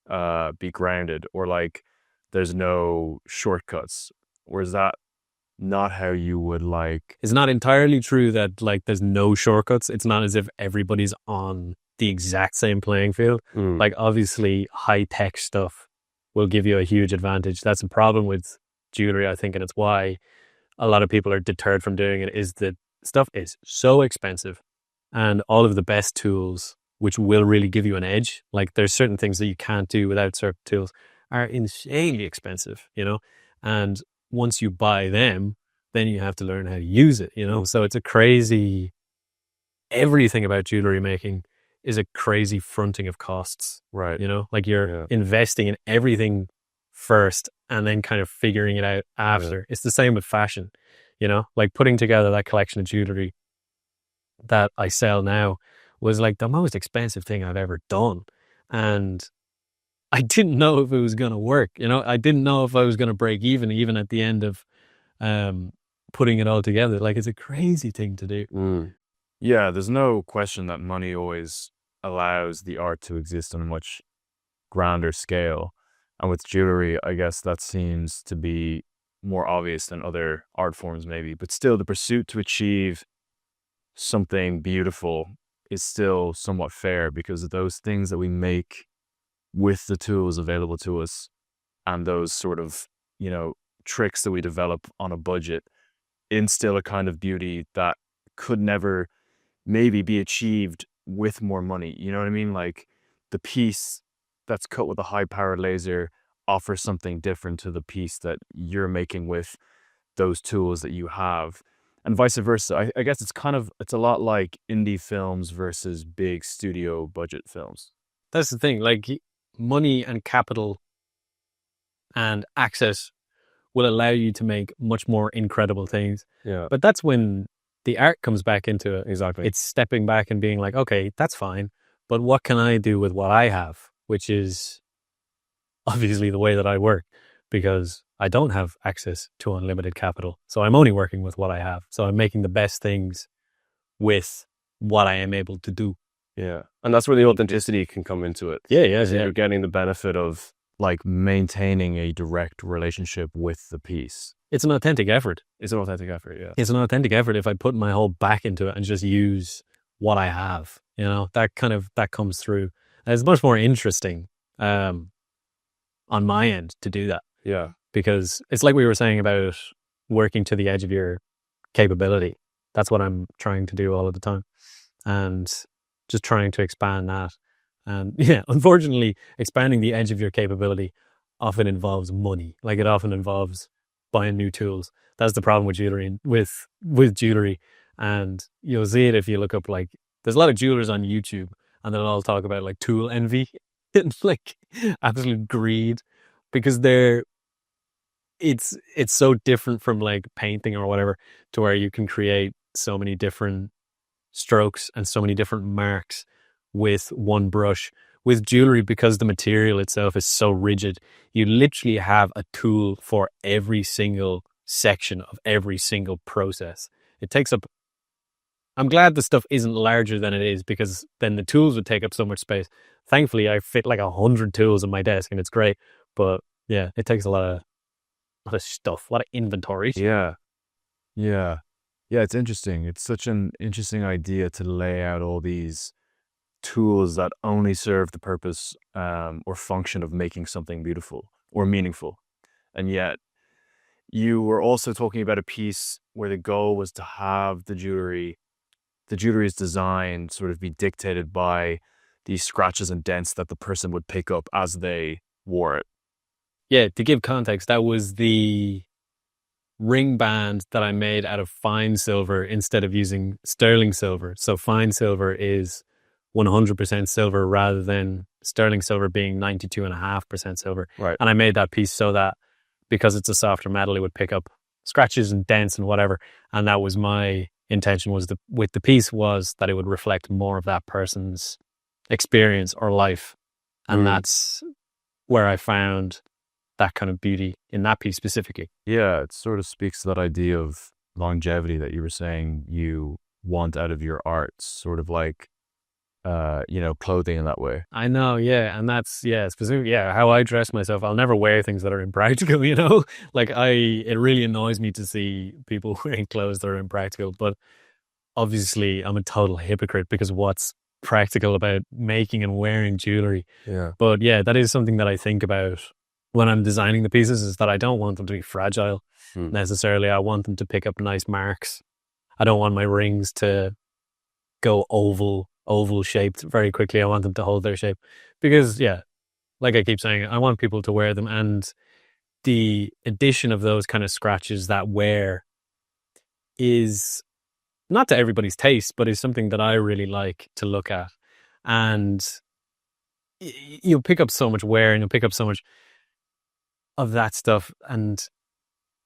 be grounded, or like there's no shortcuts. Or is that not how you would like? It's not entirely true that like there's no shortcuts. It's not as if everybody's on the exact same playing field. Like, obviously high tech stuff will give you a huge advantage. That's a problem with jewelry, I think, and it's why a lot of people are deterred from doing it, is that stuff is so expensive, and all of the best tools, which will really give you an edge, like there's certain things that you can't do without certain tools, are insanely expensive, and once you buy them, then you have to learn how to use it, so it's a crazy, everything about jewelry making is a crazy fronting of costs, Right. like you're investing in everything first and then kind of figuring it out after. Yeah. It's the same with fashion, like putting together that collection of jewelry that I sell now was like the most expensive thing I've ever done. And I didn't know if it was going to work. I didn't know if I was going to break even at the end of putting it all together. Like, it's a crazy thing to do. Yeah, there's no question that money always allows the art to exist on a much grander scale. And with jewelry, I guess that seems to be more obvious than other art forms maybe. But still, the pursuit to achieve something beautiful is still somewhat fair, because of those things that we make with the tools available to us and those sort of, tricks that we develop on a budget instill a kind of beauty that could never maybe be achieved with more money. You know what I mean? Like the piece that's cut with a high powered laser offer something different to the piece that you're making with those tools that you have, and vice versa. I guess it's a lot like indie films versus big studio budget films. That's the thing. Like money and capital and access will allow you to make much more incredible things. Yeah, But that's when the art comes back into it. exactly. It's stepping back and being like, okay, that's fine. But what can I do with what I have? Which is obviously the way that I work, because I don't have access to unlimited capital. So I'm only working with what I have. So I'm making the best things with what I am able to do. Yeah, and that's where the authenticity can come into it. Yeah. So you're getting the benefit of like maintaining a direct relationship with the piece. It's an authentic effort. It's an authentic effort. Yeah. It's an authentic effort if I put my whole back into it and just use what I have. You know, that comes through. And it's much more interesting on my end to do that, Yeah. because it's like we were saying about working to the edge of your capability. That's what I'm trying to do all of the time, and just trying to expand that. And yeah, unfortunately, expanding the edge of your capability often involves money. Like it often involves buying new tools. That's the problem with jewelry. With jewelry, and you'll see it if you look up. Like, there's a lot of jewelers on YouTube, and they'll all talk about like tool envy and like absolute greed, because it's so different from like painting or whatever, to where you can create so many different strokes and so many different marks with one brush. With jewelry, because the material itself is so rigid, you literally have a tool for every single section of every single process. It takes up, I'm glad the stuff isn't larger than it is, because then the tools would take up so much space. Thankfully, I fit like 100 tools on my desk and it's great. But yeah, it takes a lot of stuff, a lot of inventory. Yeah. Yeah. Yeah. It's interesting. It's such an interesting idea to lay out all these tools that only serve the purpose or function of making something beautiful or meaningful. And yet you were also talking about a piece where the goal was to have the jewelry's design sort of be dictated by these scratches and dents that the person would pick up as they wore it. Yeah, to give context, that was the ring band that I made out of fine silver instead of using sterling silver. So fine silver is 100% silver rather than sterling silver being 92.5% silver. Right. And I made that piece so that, because it's a softer metal, it would pick up scratches and dents and whatever. And that was my intention, was with the piece, was that it would reflect more of that person's experience or life. And that's where I found that kind of beauty in that piece specifically. Yeah, it sort of speaks to that idea of longevity that you were saying you want out of your art, sort of like clothing in that way. I know, yeah. And that's, specifically, how I dress myself. I'll never wear things that are impractical, Like it really annoys me to see people wearing clothes that are impractical. But obviously I'm a total hypocrite, because what's practical about making and wearing jewelry? Yeah. But yeah, that is something that I think about when I'm designing the pieces, is that I don't want them to be fragile necessarily. I want them to pick up nice marks. I don't want my rings to go oval shaped very quickly. I want them to hold their shape, because like I keep saying, I want people to wear them, and the addition of those kind of scratches that wear is not to everybody's taste, but is something that I really like to look at. And you'll pick up so much wear, and you'll pick up so much of that stuff. And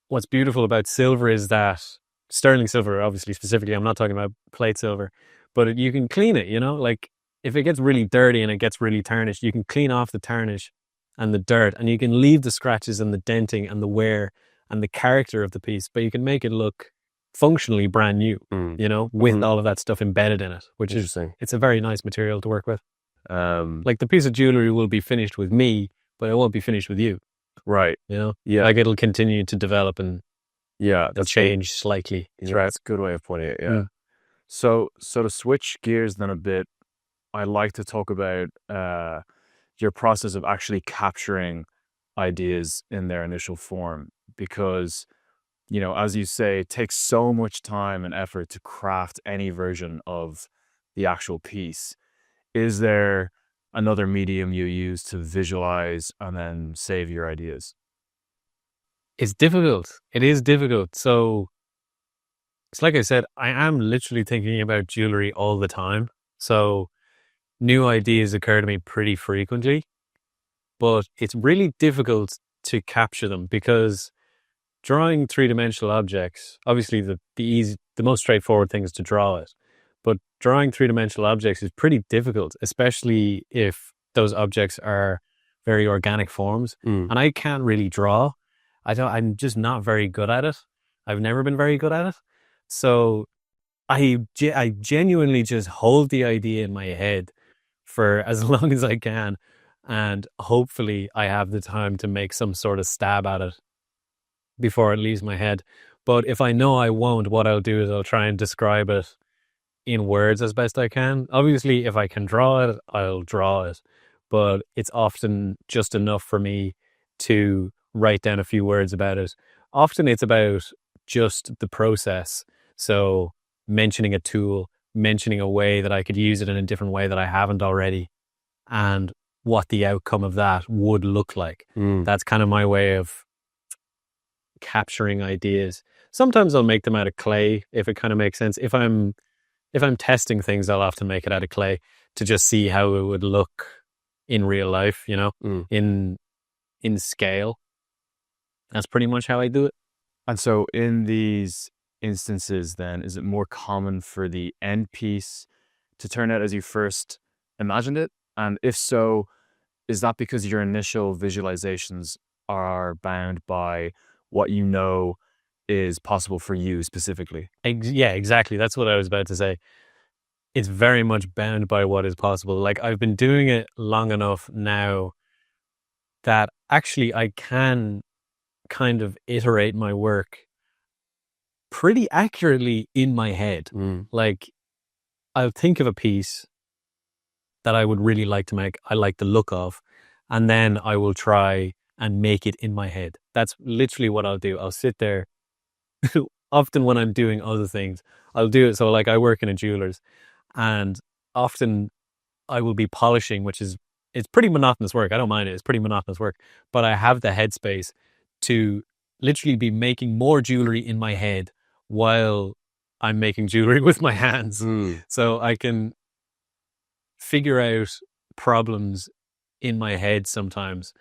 what's beautiful about silver is that, sterling silver obviously specifically, I'm not talking about plate silver, but you can clean it, like if it gets really dirty and it gets really tarnished, you can clean off the tarnish and the dirt, and you can leave the scratches and the denting and the wear and the character of the piece, but you can make it look functionally brand new, with all of that stuff embedded in it, which is, it's a very nice material to work with. Like the piece of jewelry will be finished with me, but it won't be finished with you. Right. Yeah. Like it'll continue to develop and change slightly. That's a good way of putting it. Yeah. So to switch gears then a bit, I like to talk about your process of actually capturing ideas in their initial form, because, as you say, it takes so much time and effort to craft any version of the actual piece. Is there another medium you use to visualize and then save your ideas? It's difficult. It is difficult. So it's like I said, I am literally thinking about jewelry all the time. So new ideas occur to me pretty frequently, but it's really difficult to capture them because drawing three-dimensional objects, obviously the most straightforward thing is to draw it, but drawing three-dimensional objects is pretty difficult, especially if those objects are very organic forms. And I can't really draw. I'm just not very good at it. I've never been very good at it. So I genuinely just hold the idea in my head for as long as I can. And hopefully I have the time to make some sort of stab at it before it leaves my head. But if I know I won't, what I'll do is I'll try and describe it in words as best I can. Obviously, if I can draw it, I'll draw it. But it's often just enough for me to write down a few words about it. Often it's about just the process. So mentioning a tool, mentioning a way that I could use it in a different way that I haven't already, and what the outcome of that would look like. That's kind of my way of capturing ideas. Sometimes I'll make them out of clay if it kind of makes sense. If I'm testing things, I'll often make it out of clay to just see how it would look in real life, in scale. That's pretty much how I do it. And so in these instances then, is it more common for the end piece to turn out as you first imagined it? And if so, is that because your initial visualizations are bound by what you know is possible for you specifically? Yeah, exactly. That's what I was about to say. It's very much bound by what is possible. Like, I've been doing it long enough now that actually I can kind of iterate my work pretty accurately in my head. Like, I'll think of a piece that I would really like to make, I like the look of, and then I will try and make it in my head. That's literally what I'll do. I'll sit there. Often when I'm doing other things, I'll do it. So like, I work in a jeweler's, and often I will be polishing, it's pretty monotonous work. I don't mind it. It's pretty monotonous work, but I have the headspace to literally be making more jewelry in my head while I'm making jewelry with my hands. So I can figure out problems in my head sometimes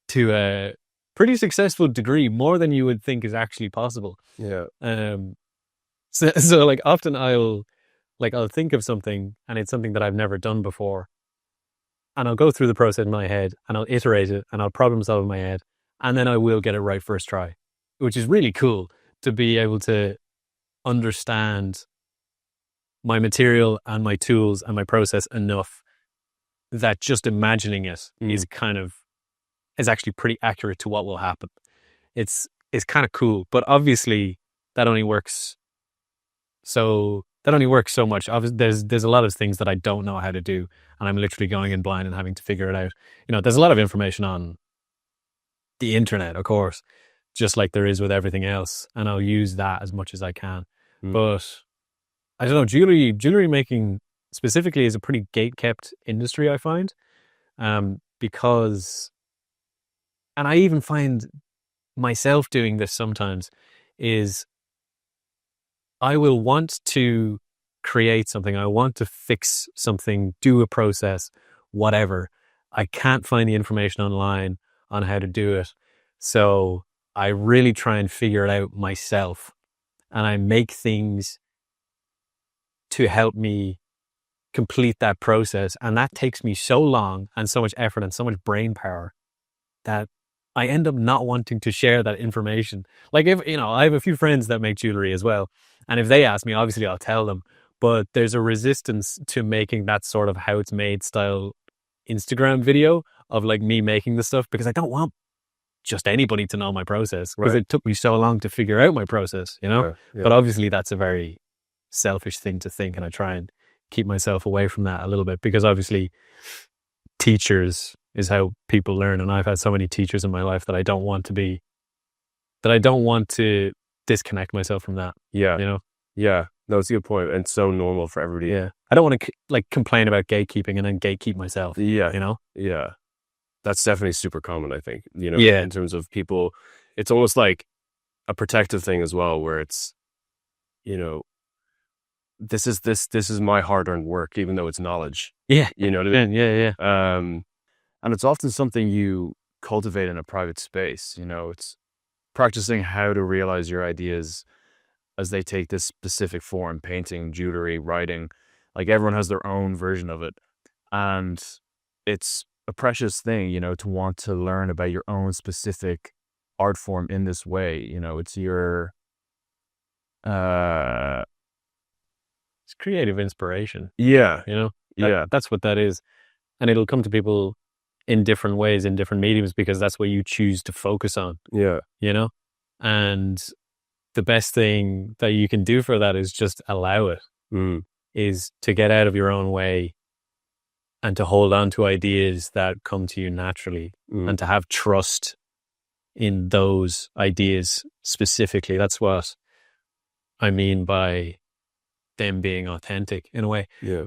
to a pretty successful degree, more than you would think is actually possible. Yeah. So like, often I'll think of something and it's something that I've never done before, and I'll go through the process in my head and I'll iterate it and I'll problem solve in my head, and then I will get it right first try, which is really cool to be able to understand my material and my tools and my process enough that just imagining it is actually pretty accurate to what will happen. It's kind of cool, but obviously that only works so much. Obviously, there's a lot of things that I don't know how to do, and I'm literally going in blind and having to figure it out. There's a lot of information on the internet, of course, just like there is with everything else, and I'll use that as much as I can. But I don't know, jewelry making specifically is a pretty gate-kept industry, I find, because, and I even find myself doing this sometimes, is I will want to create something, I want to fix something, do a process, whatever. I can't find the information online on how to do it. So I really try and figure it out myself, and I make things to help me complete that process. And that takes me so long and so much effort and so much brain power that I end up not wanting to share that information. Like, if, I have a few friends that make jewelry as well, and if they ask me, obviously I'll tell them, but there's a resistance to making that sort of how it's made style Instagram video of like me making the stuff, because I don't want just anybody to know my process, because it took me so long to figure out my process, Yeah. But obviously that's a very selfish thing to think, and I try and keep myself away from that a little bit, because obviously teachers is how people learn, and I've had so many teachers in my life that I don't want to disconnect myself from that. Yeah. Yeah. No, it's a good point. And so normal for everybody. Yeah. I don't want to like complain about gatekeeping and then gatekeep myself. Yeah. You know? Yeah. That's definitely super common, I think, Yeah. in terms of people. It's almost like a protective thing as well, where it's, this is my hard-earned work, even though it's knowledge. Yeah. You know what I mean? Yeah. And it's often something you cultivate in a private space. It's practicing how to realize your ideas as they take this specific form: painting, jewelry, writing. Like, everyone has their own version of it. And it's a precious thing, to want to learn about your own specific art form in this way. It's your, It's creative inspiration. yeah, That, that's what that is. And it'll come to people in different ways, in different mediums, because that's what you choose to focus on. yeah, And the best thing that you can do for that is just allow it, is to get out of your own way and to hold on to ideas that come to you naturally, and to have trust in those ideas specifically. That's what I mean by them being authentic in a way. yeah,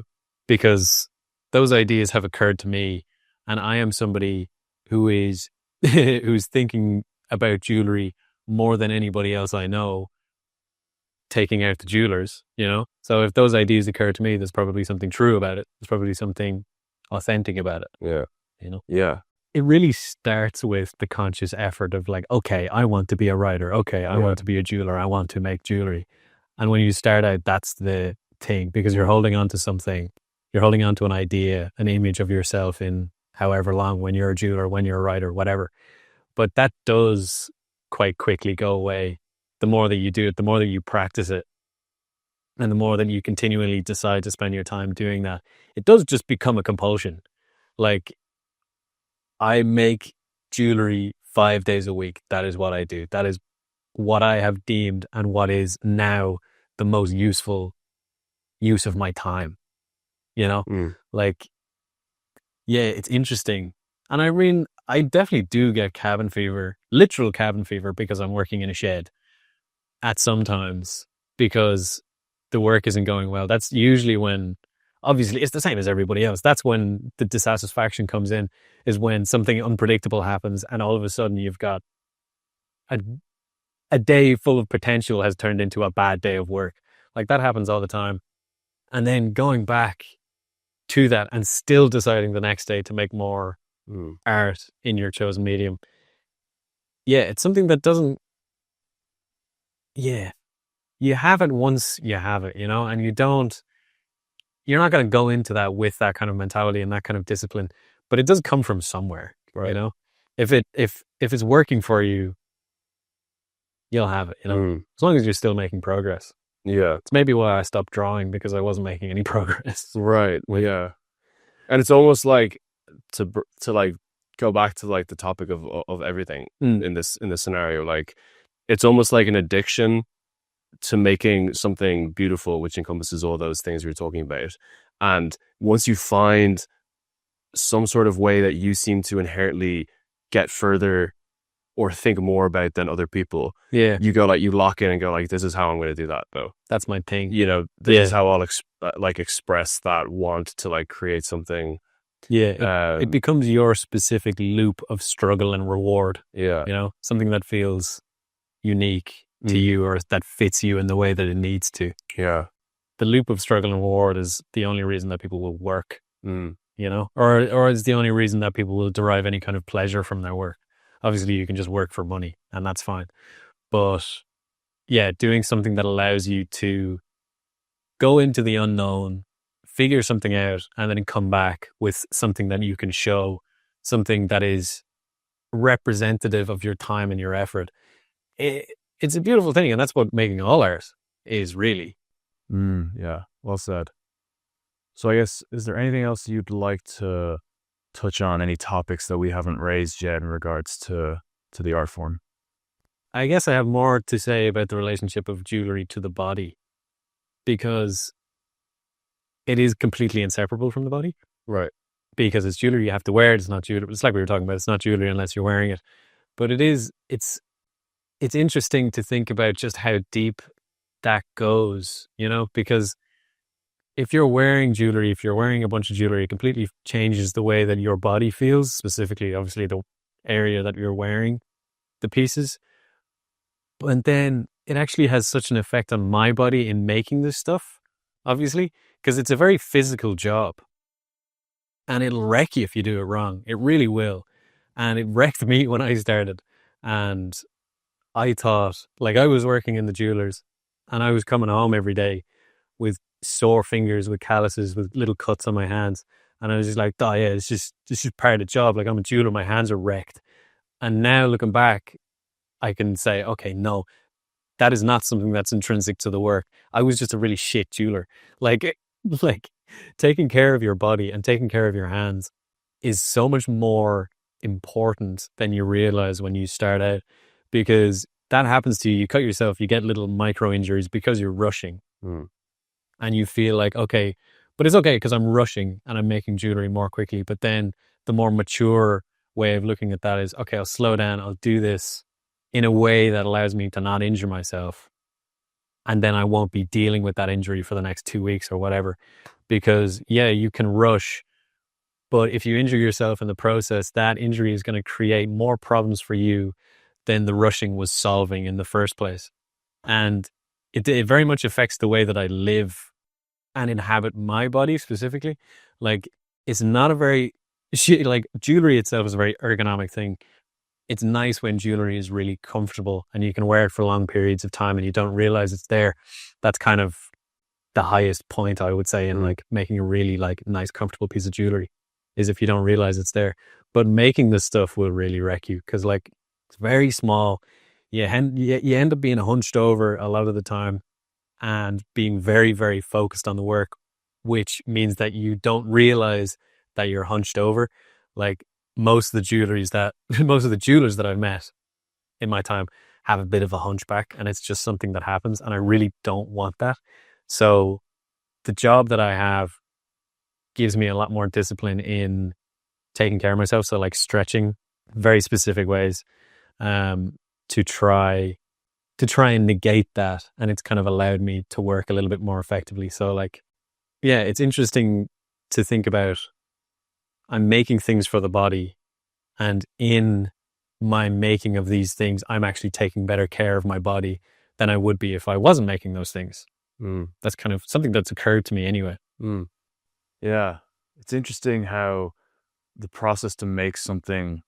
Because those ideas have occurred to me, and I am somebody who is who's thinking about jewelry more than anybody else I know, taking out the jewelers, So if those ideas occur to me, there's probably something true about it. There's probably something authentic about it. yeah, Yeah. It really starts with the conscious effort of like, okay, I want to be a writer. Okay, I want to be a jeweler. I want to make jewelry. And when you start out, that's the thing, because you're holding on to something. You're holding on to an idea, an image of yourself in however long, when you're a jeweler, when you're a writer, whatever. But that does quite quickly go away. The more that you do it, the more that you practice it, and the more that you continually decide to spend your time doing that, it does just become a compulsion. Like, I make jewelry 5 days a week. That is what I do. That is what I have deemed and what is now the most useful use of my time. Like, yeah, it's interesting. And I definitely do get cabin fever, literal cabin fever, because I'm working in a shed at some times, because the work isn't going well. That's usually when, obviously, it's the same as everybody else. That's when the dissatisfaction comes in, is when something unpredictable happens and all of a sudden you've got a day full of potential has turned into a bad day of work. Like, that happens all the time. And then going back to that and still deciding the next day to make more art in your chosen medium. Yeah, it's something that doesn't, you have it once you have it, and you're not going to go into that with that kind of mentality and that kind of discipline, but it does come from somewhere, right. If it's working for you, you'll have it, as long as you're still making progress. Yeah. It's maybe why I stopped drawing, because I wasn't making any progress. Right. Yeah. And it's almost like to like go back to like the topic of everything in this scenario. Like, it's almost like an addiction to making something beautiful, which encompasses all those things we were talking about. And once you find some sort of way that you seem to inherently get further or think more about than other people, you go, like, you lock in and go, like, this is how I'm going to do that, though. That's my thing. This is how I'll express that want to like create something. It becomes your specific loop of struggle and reward. Something that feels unique to you, or that fits you in the way that it needs to. The loop of struggle and reward is the only reason that people will work, or is the only reason that people will derive any kind of pleasure from their work. Obviously, you can just work for money, and that's fine. But yeah, doing something that allows you to go into the unknown, figure something out, and then come back with something that you can show, something that is representative of your time and your effort. It's a beautiful thing, and that's what making all art is, really. Yeah, well said. So I guess, is there anything else you'd like to touch on, any topics that we haven't raised yet in regards to the art form? I guess I have more to say about the relationship of jewelry to the body, because it is completely inseparable from the body. Right. Because it's jewelry, you have to wear it. It's not jewelry. It's like we were talking about. It's not jewelry unless you're wearing it. But it's interesting to think about just how deep that goes, you know, because if you're wearing jewelry, if you're wearing a bunch of jewelry, it completely changes the way that your body feels, specifically, obviously, the area that you're wearing the pieces. And then it actually has such an effect on my body in making this stuff, obviously, because it's a very physical job. And it'll wreck you if you do it wrong. It really will. And it wrecked me when I started. And I thought, like, I was working in the jewelers and I was coming home every day with sore fingers, with calluses, with little cuts on my hands. And I was just like, oh yeah, it's just part of the job. Like, I'm a jeweler, my hands are wrecked. And now looking back, I can say, okay, no, that is not something that's intrinsic to the work. I was just a really shit jeweler. Like taking care of your body and taking care of your hands is so much more important than you realize when you start out, because that happens to you. You cut yourself, you get little micro injuries because you're rushing. And you feel like, okay, but it's okay because I'm rushing and I'm making jewelry more quickly. But then the more mature way of looking at that is, okay, I'll slow down. I'll do this in a way that allows me to not injure myself. And then I won't be dealing with that injury for the next 2 weeks or whatever. Because yeah, you can rush, but if you injure yourself in the process, that injury is going to create more problems for you than the rushing was solving in the first place. And it very much affects the way that I live and inhabit my body specifically. Like, it's not a very, like, jewelry itself is a very ergonomic thing. It's nice when jewelry is really comfortable and you can wear it for long periods of time and you don't realize it's there. That's kind of the highest point, I would say, in like making a really like nice, comfortable piece of jewelry, is if you don't realize it's there. But making this stuff will really wreck you because, like, it's very small. You end up being hunched over a lot of the time and being very, very focused on the work, which means that you don't realize that you're hunched over. Like, most of the jewelers that I've met in my time have a bit of a hunchback, and it's just something that happens, and I really don't want that. So the job that I have gives me a lot more discipline in taking care of myself. So, like, stretching very specific ways to try and negate that, and it's kind of allowed me to work a little bit more effectively. So, like, yeah, it's interesting to think about. I'm making things for the body, and in my making of these things, I'm actually taking better care of my body than I would be if I wasn't making those things. That's kind of something that's occurred to me anyway. Yeah. It's interesting how the process to make something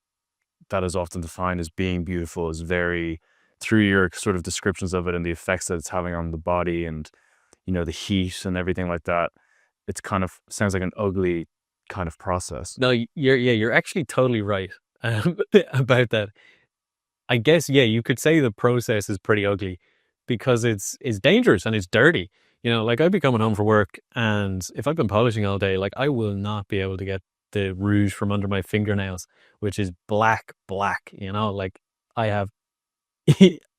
that is often defined as being beautiful is very, through your sort of descriptions of it and the effects that it's having on the body and, you know, the heat and everything like that, it's kind of sounds like an ugly kind of process. No, you're actually totally right about that. I guess, yeah, you could say the process is pretty ugly because it's dangerous and it's dirty. You know, like, I'd be coming home from work and if I've been polishing all day, like, I will not be able to get the rouge from under my fingernails, which is black, you know, like, I have,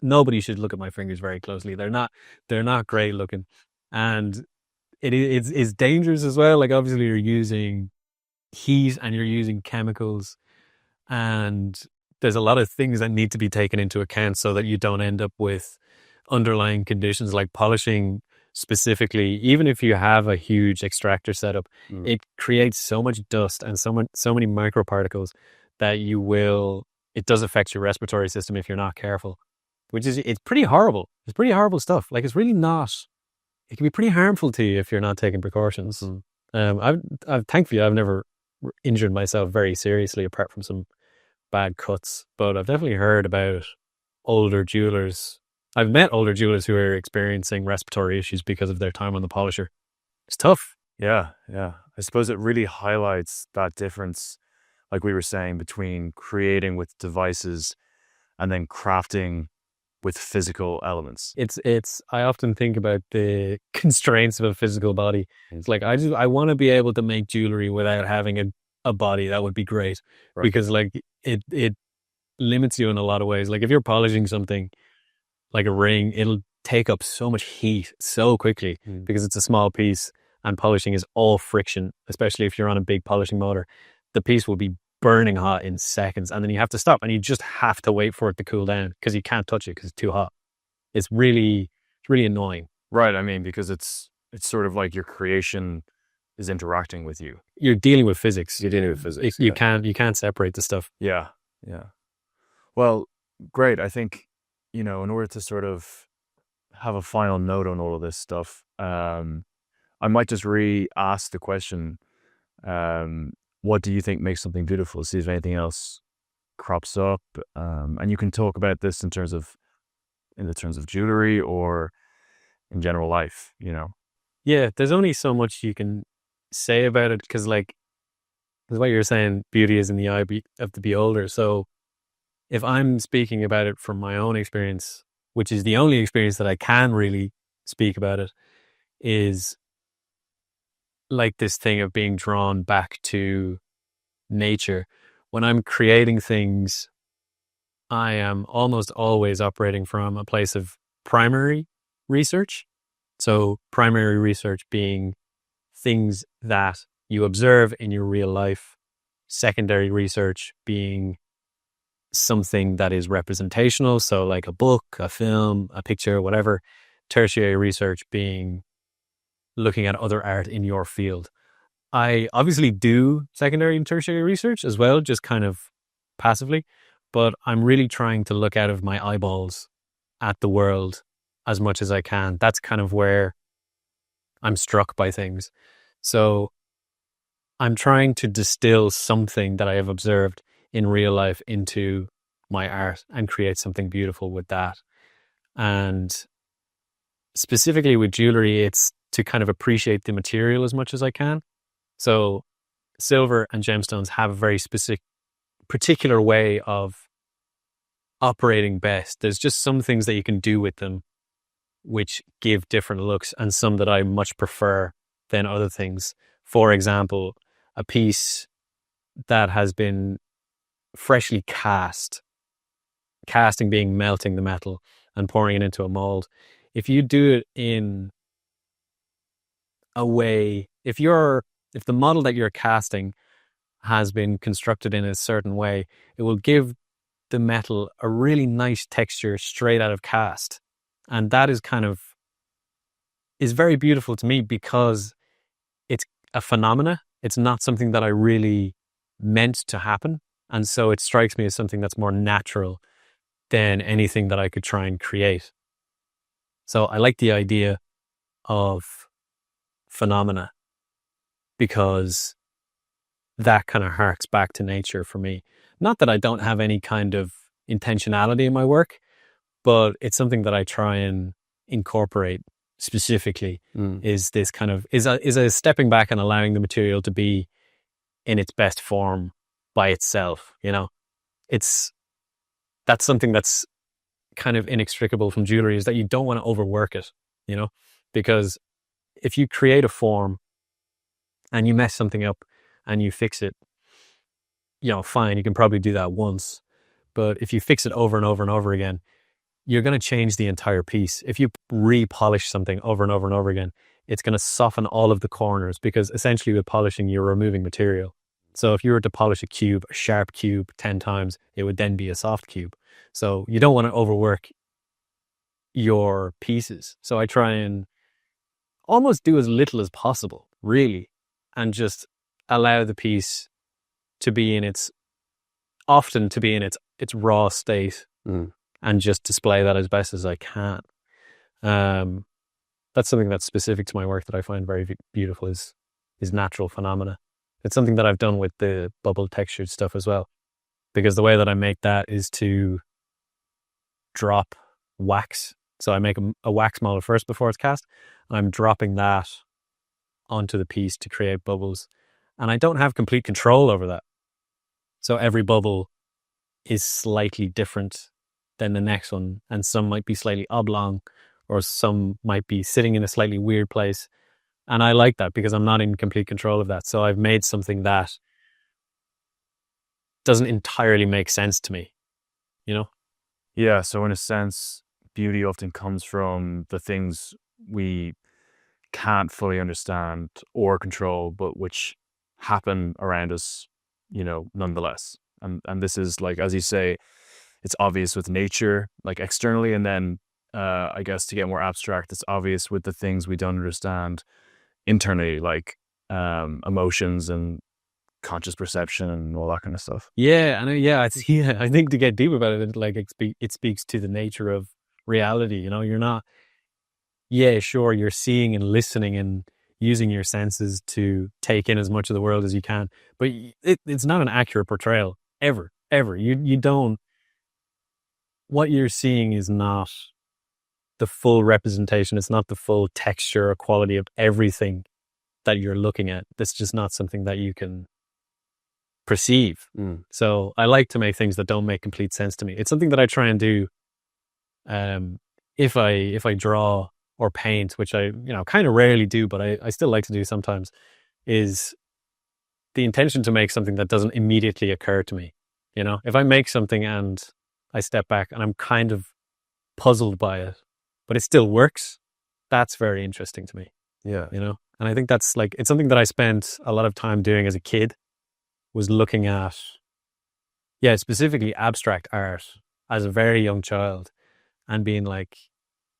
nobody should look at my fingers very closely. They're not great looking. And it's dangerous as well. Like, obviously you're using heat and you're using chemicals, and there's a lot of things that need to be taken into account so that you don't end up with underlying conditions like polishing specifically. Even if you have a huge extractor setup, it creates so much dust and so many microparticles that it does affect your respiratory system if you're not careful, it's pretty horrible. It's pretty horrible stuff. Like, it's really not, it can be pretty harmful to you if you're not taking precautions. Thankfully, I've never injured myself very seriously apart from some bad cuts, but I've definitely heard about older jewelers. I've met older jewelers who are experiencing respiratory issues because of their time on the polisher. It's tough. Yeah. I suppose it really highlights that difference, like we were saying, between creating with devices and then crafting with physical elements. I often think about the constraints of a physical body. It's like, I want to be able to make jewelry without having a body. That would be great. Right. Because, like, it limits you in a lot of ways. Like, if you're polishing something like a ring, it'll take up so much heat so quickly because it's a small piece, and polishing is all friction, especially if you're on a big polishing motor. The piece will be burning hot in seconds, and then you have to stop and you just have to wait for it to cool down because you can't touch it because it's too hot. It's really It's really annoying. Right. I mean, because it's sort of like your creation is interacting with you. You're dealing with physics. You're dealing with physics. You can't separate the stuff. Yeah. Yeah. Well, great. I think, in order to sort of have a final note on all of this stuff, I might just re-ask the question, what do you think makes something beautiful? See if anything else crops up. And you can talk about this in terms of jewelry or in general life, Yeah, there's only so much you can say about it because, like, that's what you're saying, beauty is in the eye of the beholder. So if I'm speaking about it from my own experience, which is the only experience that I can really speak about it, is like this thing of being drawn back to nature. When I'm creating things, I am almost always operating from a place of primary research. So primary research being things that you observe in your real life. Secondary research being something that is representational. So like a book, a film, a picture, whatever. Tertiary research being looking at other art in your field. I obviously do secondary and tertiary research as well, just kind of passively, but I'm really trying to look out of my eyeballs at the world as much as I can. That's kind of where I'm struck by things. So I'm trying to distill something that I have observed in real life into my art and create something beautiful with that. And specifically with jewelry, it's to kind of appreciate the material as much as I can. So silver and gemstones have a very particular way of operating best. There's just some things that you can do with them which give different looks, and some that I much prefer than other things. For example, a piece that has been freshly cast, casting being melting the metal and pouring it into a mold. If you do it in a way, if the model that you're casting has been constructed in a certain way, it will give the metal a really nice texture straight out of cast. And that is very beautiful to me because it's a phenomena. It's not something that I really meant to happen. And so it strikes me as something that's more natural than anything that I could try and create. So I like the idea of phenomena because that kind of harks back to nature for me. Not that I don't have any kind of intentionality in my work, but it's something that I try and incorporate specifically. Is this kind of is a stepping back and allowing the material to be in its best form by itself. That's something that's kind of inextricable from jewelry, is that you don't want to overwork it, because if you create a form and you mess something up and you fix it, fine, you can probably do that once. But if you fix it over and over and over again, you're going to change the entire piece. If you re-polish something over and over and over again, it's going to soften all of the corners, because essentially with polishing, you're removing material. So if you were to polish a sharp cube 10 times, it would then be a soft cube. So you don't want to overwork your pieces. So I try and almost do as little as possible, really, and just allow the piece to be in its raw state, and just display that as best as I can. That's something that's specific to my work that I find very beautiful is natural phenomena. It's something that I've done with the bubble textured stuff as well, because the way that I make that is to drop wax. So I make a wax model first before it's cast. I'm dropping that onto the piece to create bubbles, and I don't have complete control over that. So every bubble is slightly different than the next one, and some might be slightly oblong, or some might be sitting in a slightly weird place. And I like that because I'm not in complete control of that. So I've made something that doesn't entirely make sense to me, Yeah, so in a sense, beauty often comes from the things we can't fully understand or control, but which happen around us, nonetheless. And this is, like, as you say, it's obvious with nature, like externally, and then I guess to get more abstract, it's obvious with the things we don't understand internally, like emotions and conscious perception and all that kind of stuff. Yeah, and I think to get deep about it, like it speaks to the nature of reality. You're not. Yeah, sure, you're seeing and listening and using your senses to take in as much of the world as you can, but it's not an accurate portrayal ever, ever. You don't. What you're seeing is not the full representation. It's not the full texture or quality of everything that you're looking at. That's just not something that you can perceive. So I like to make things that don't make complete sense to me. It's something that I try and do if I draw or paint, which I kind of rarely do, but I still like to do sometimes, is the intention to make something that doesn't immediately occur to me. If I make something and I step back and I'm kind of puzzled by it, but it still works, that's very interesting to me. Yeah. And I think that's like, it's something that I spent a lot of time doing as a kid, was looking at, specifically abstract art as a very young child, and being like,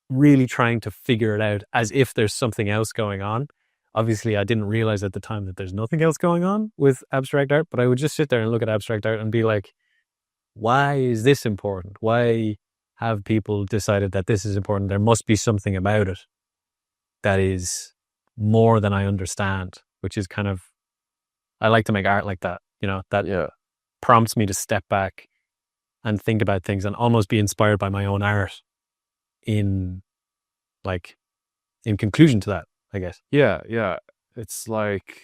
really trying to figure it out as if there's something else going on. Obviously, I didn't realize at the time that there's nothing else going on with abstract art, but I would just sit there and look at abstract art and be like, why is this important? Why have people decided that this is important? There must be something about it that is more than I understand, which is kind of, I like to make art like that, that prompts me to step back and think about things and almost be inspired by my own art in conclusion to that, I guess. Yeah. It's like,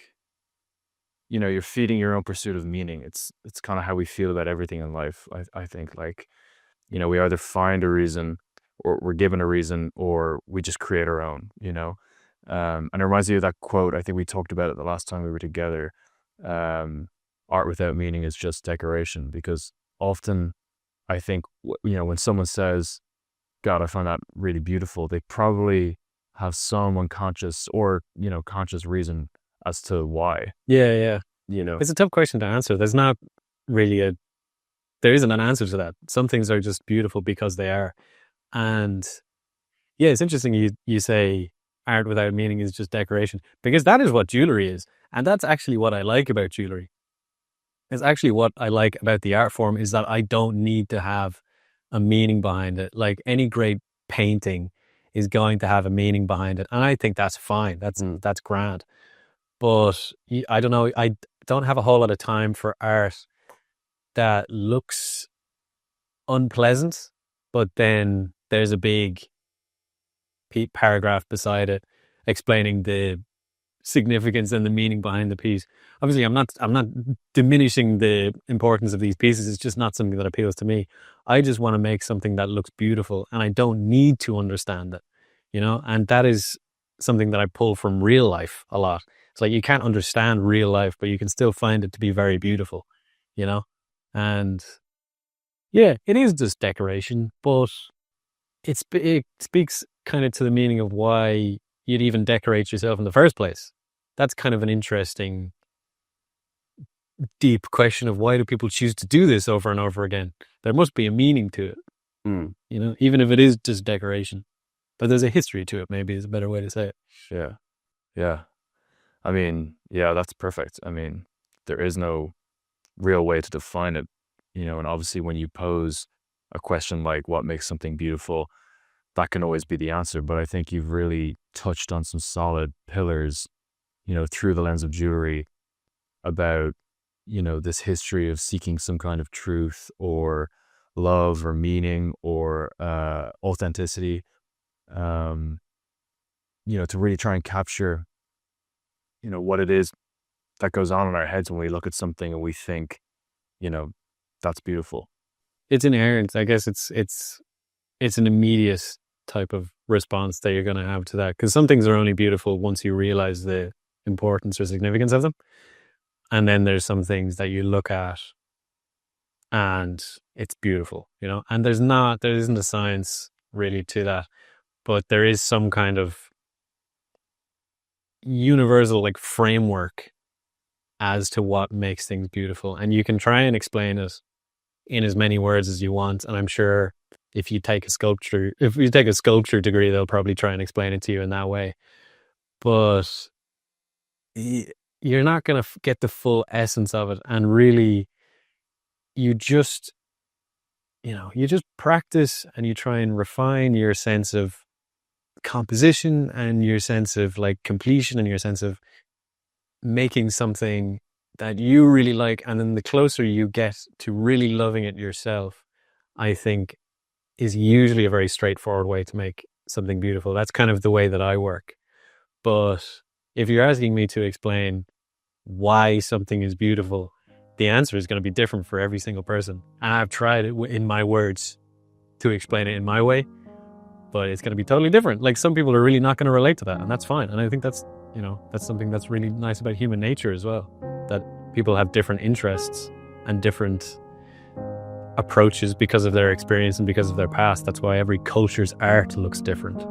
you're feeding your own pursuit of meaning. It's kind of how we feel about everything in life. I think, like, we either find a reason, or we're given a reason, or we just create our own, and it reminds me of that quote. I think we talked about it the last time we were together. Art without meaning is just decoration. Because often I think, when someone says, God, I find that really beautiful, they probably have some unconscious or, conscious reason as to why. Yeah. It's a tough question to answer. There's not really there isn't an answer to that. Some things are just beautiful because they are. And yeah, it's interesting you say art without meaning is just decoration, because that is what jewellery is. And that's actually what I like about jewellery. It's actually what I like about the art form, is that I don't need to have a meaning behind it. Like, any great painting is going to have a meaning behind it. And I think that's fine. That's grand. But I don't know. I don't have a whole lot of time for art that looks unpleasant, but then there's a big paragraph beside it explaining the significance and the meaning behind the piece. Obviously, I'm not diminishing the importance of these pieces. It's just not something that appeals to me. I just want to make something that looks beautiful, and I don't need to understand it, and that is something that I pull from real life a lot. It's like, you can't understand real life, but you can still find it to be very beautiful, and yeah, it is just decoration, but it speaks kind of to the meaning of why you'd even decorate yourself in the first place. That's kind of an interesting, deep question of, why do people choose to do this over and over again? There must be a meaning to it, even if it is just decoration. But there's a history to it, maybe is a better way to say it. Yeah. I mean, yeah, that's perfect. I mean, there is no real way to define it, and obviously when you pose a question like, what makes something beautiful, that can always be the answer. But I think you've really touched on some solid pillars, through the lens of jewelry, about, this history of seeking some kind of truth or love or meaning or authenticity, to really try and capture, what it is that goes on in our heads when we look at something and we think, that's beautiful. It's inherent. I guess it's an immediate type of response that you're going to have to that, because some things are only beautiful once you realize the importance or significance of them. And then there's some things that you look at and it's beautiful, and there isn't a science really to that, but there is some kind of universal framework as to what makes things beautiful. And you can try and explain it in as many words as you want. And I'm sure if you take a sculpture degree, they'll probably try and explain it to you in that way. But you're not going to get the full essence of it. And really, you just practice and you try and refine your sense of composition and your sense of like completion and your sense of making something that you really like. And then the closer you get to really loving it yourself, I think is usually a very straightforward way to make something beautiful. That's kind of the way that I work. But if you're asking me to explain why something is beautiful, the answer is going to be different for every single person. And I've tried it in my words to explain it in my way, but it's going to be totally different. Like some people are really not going to relate to that, and that's fine. And I think that's something that's really nice about human nature as well, that people have different interests and different approaches because of their experience and because of their past. That's why every culture's art looks different,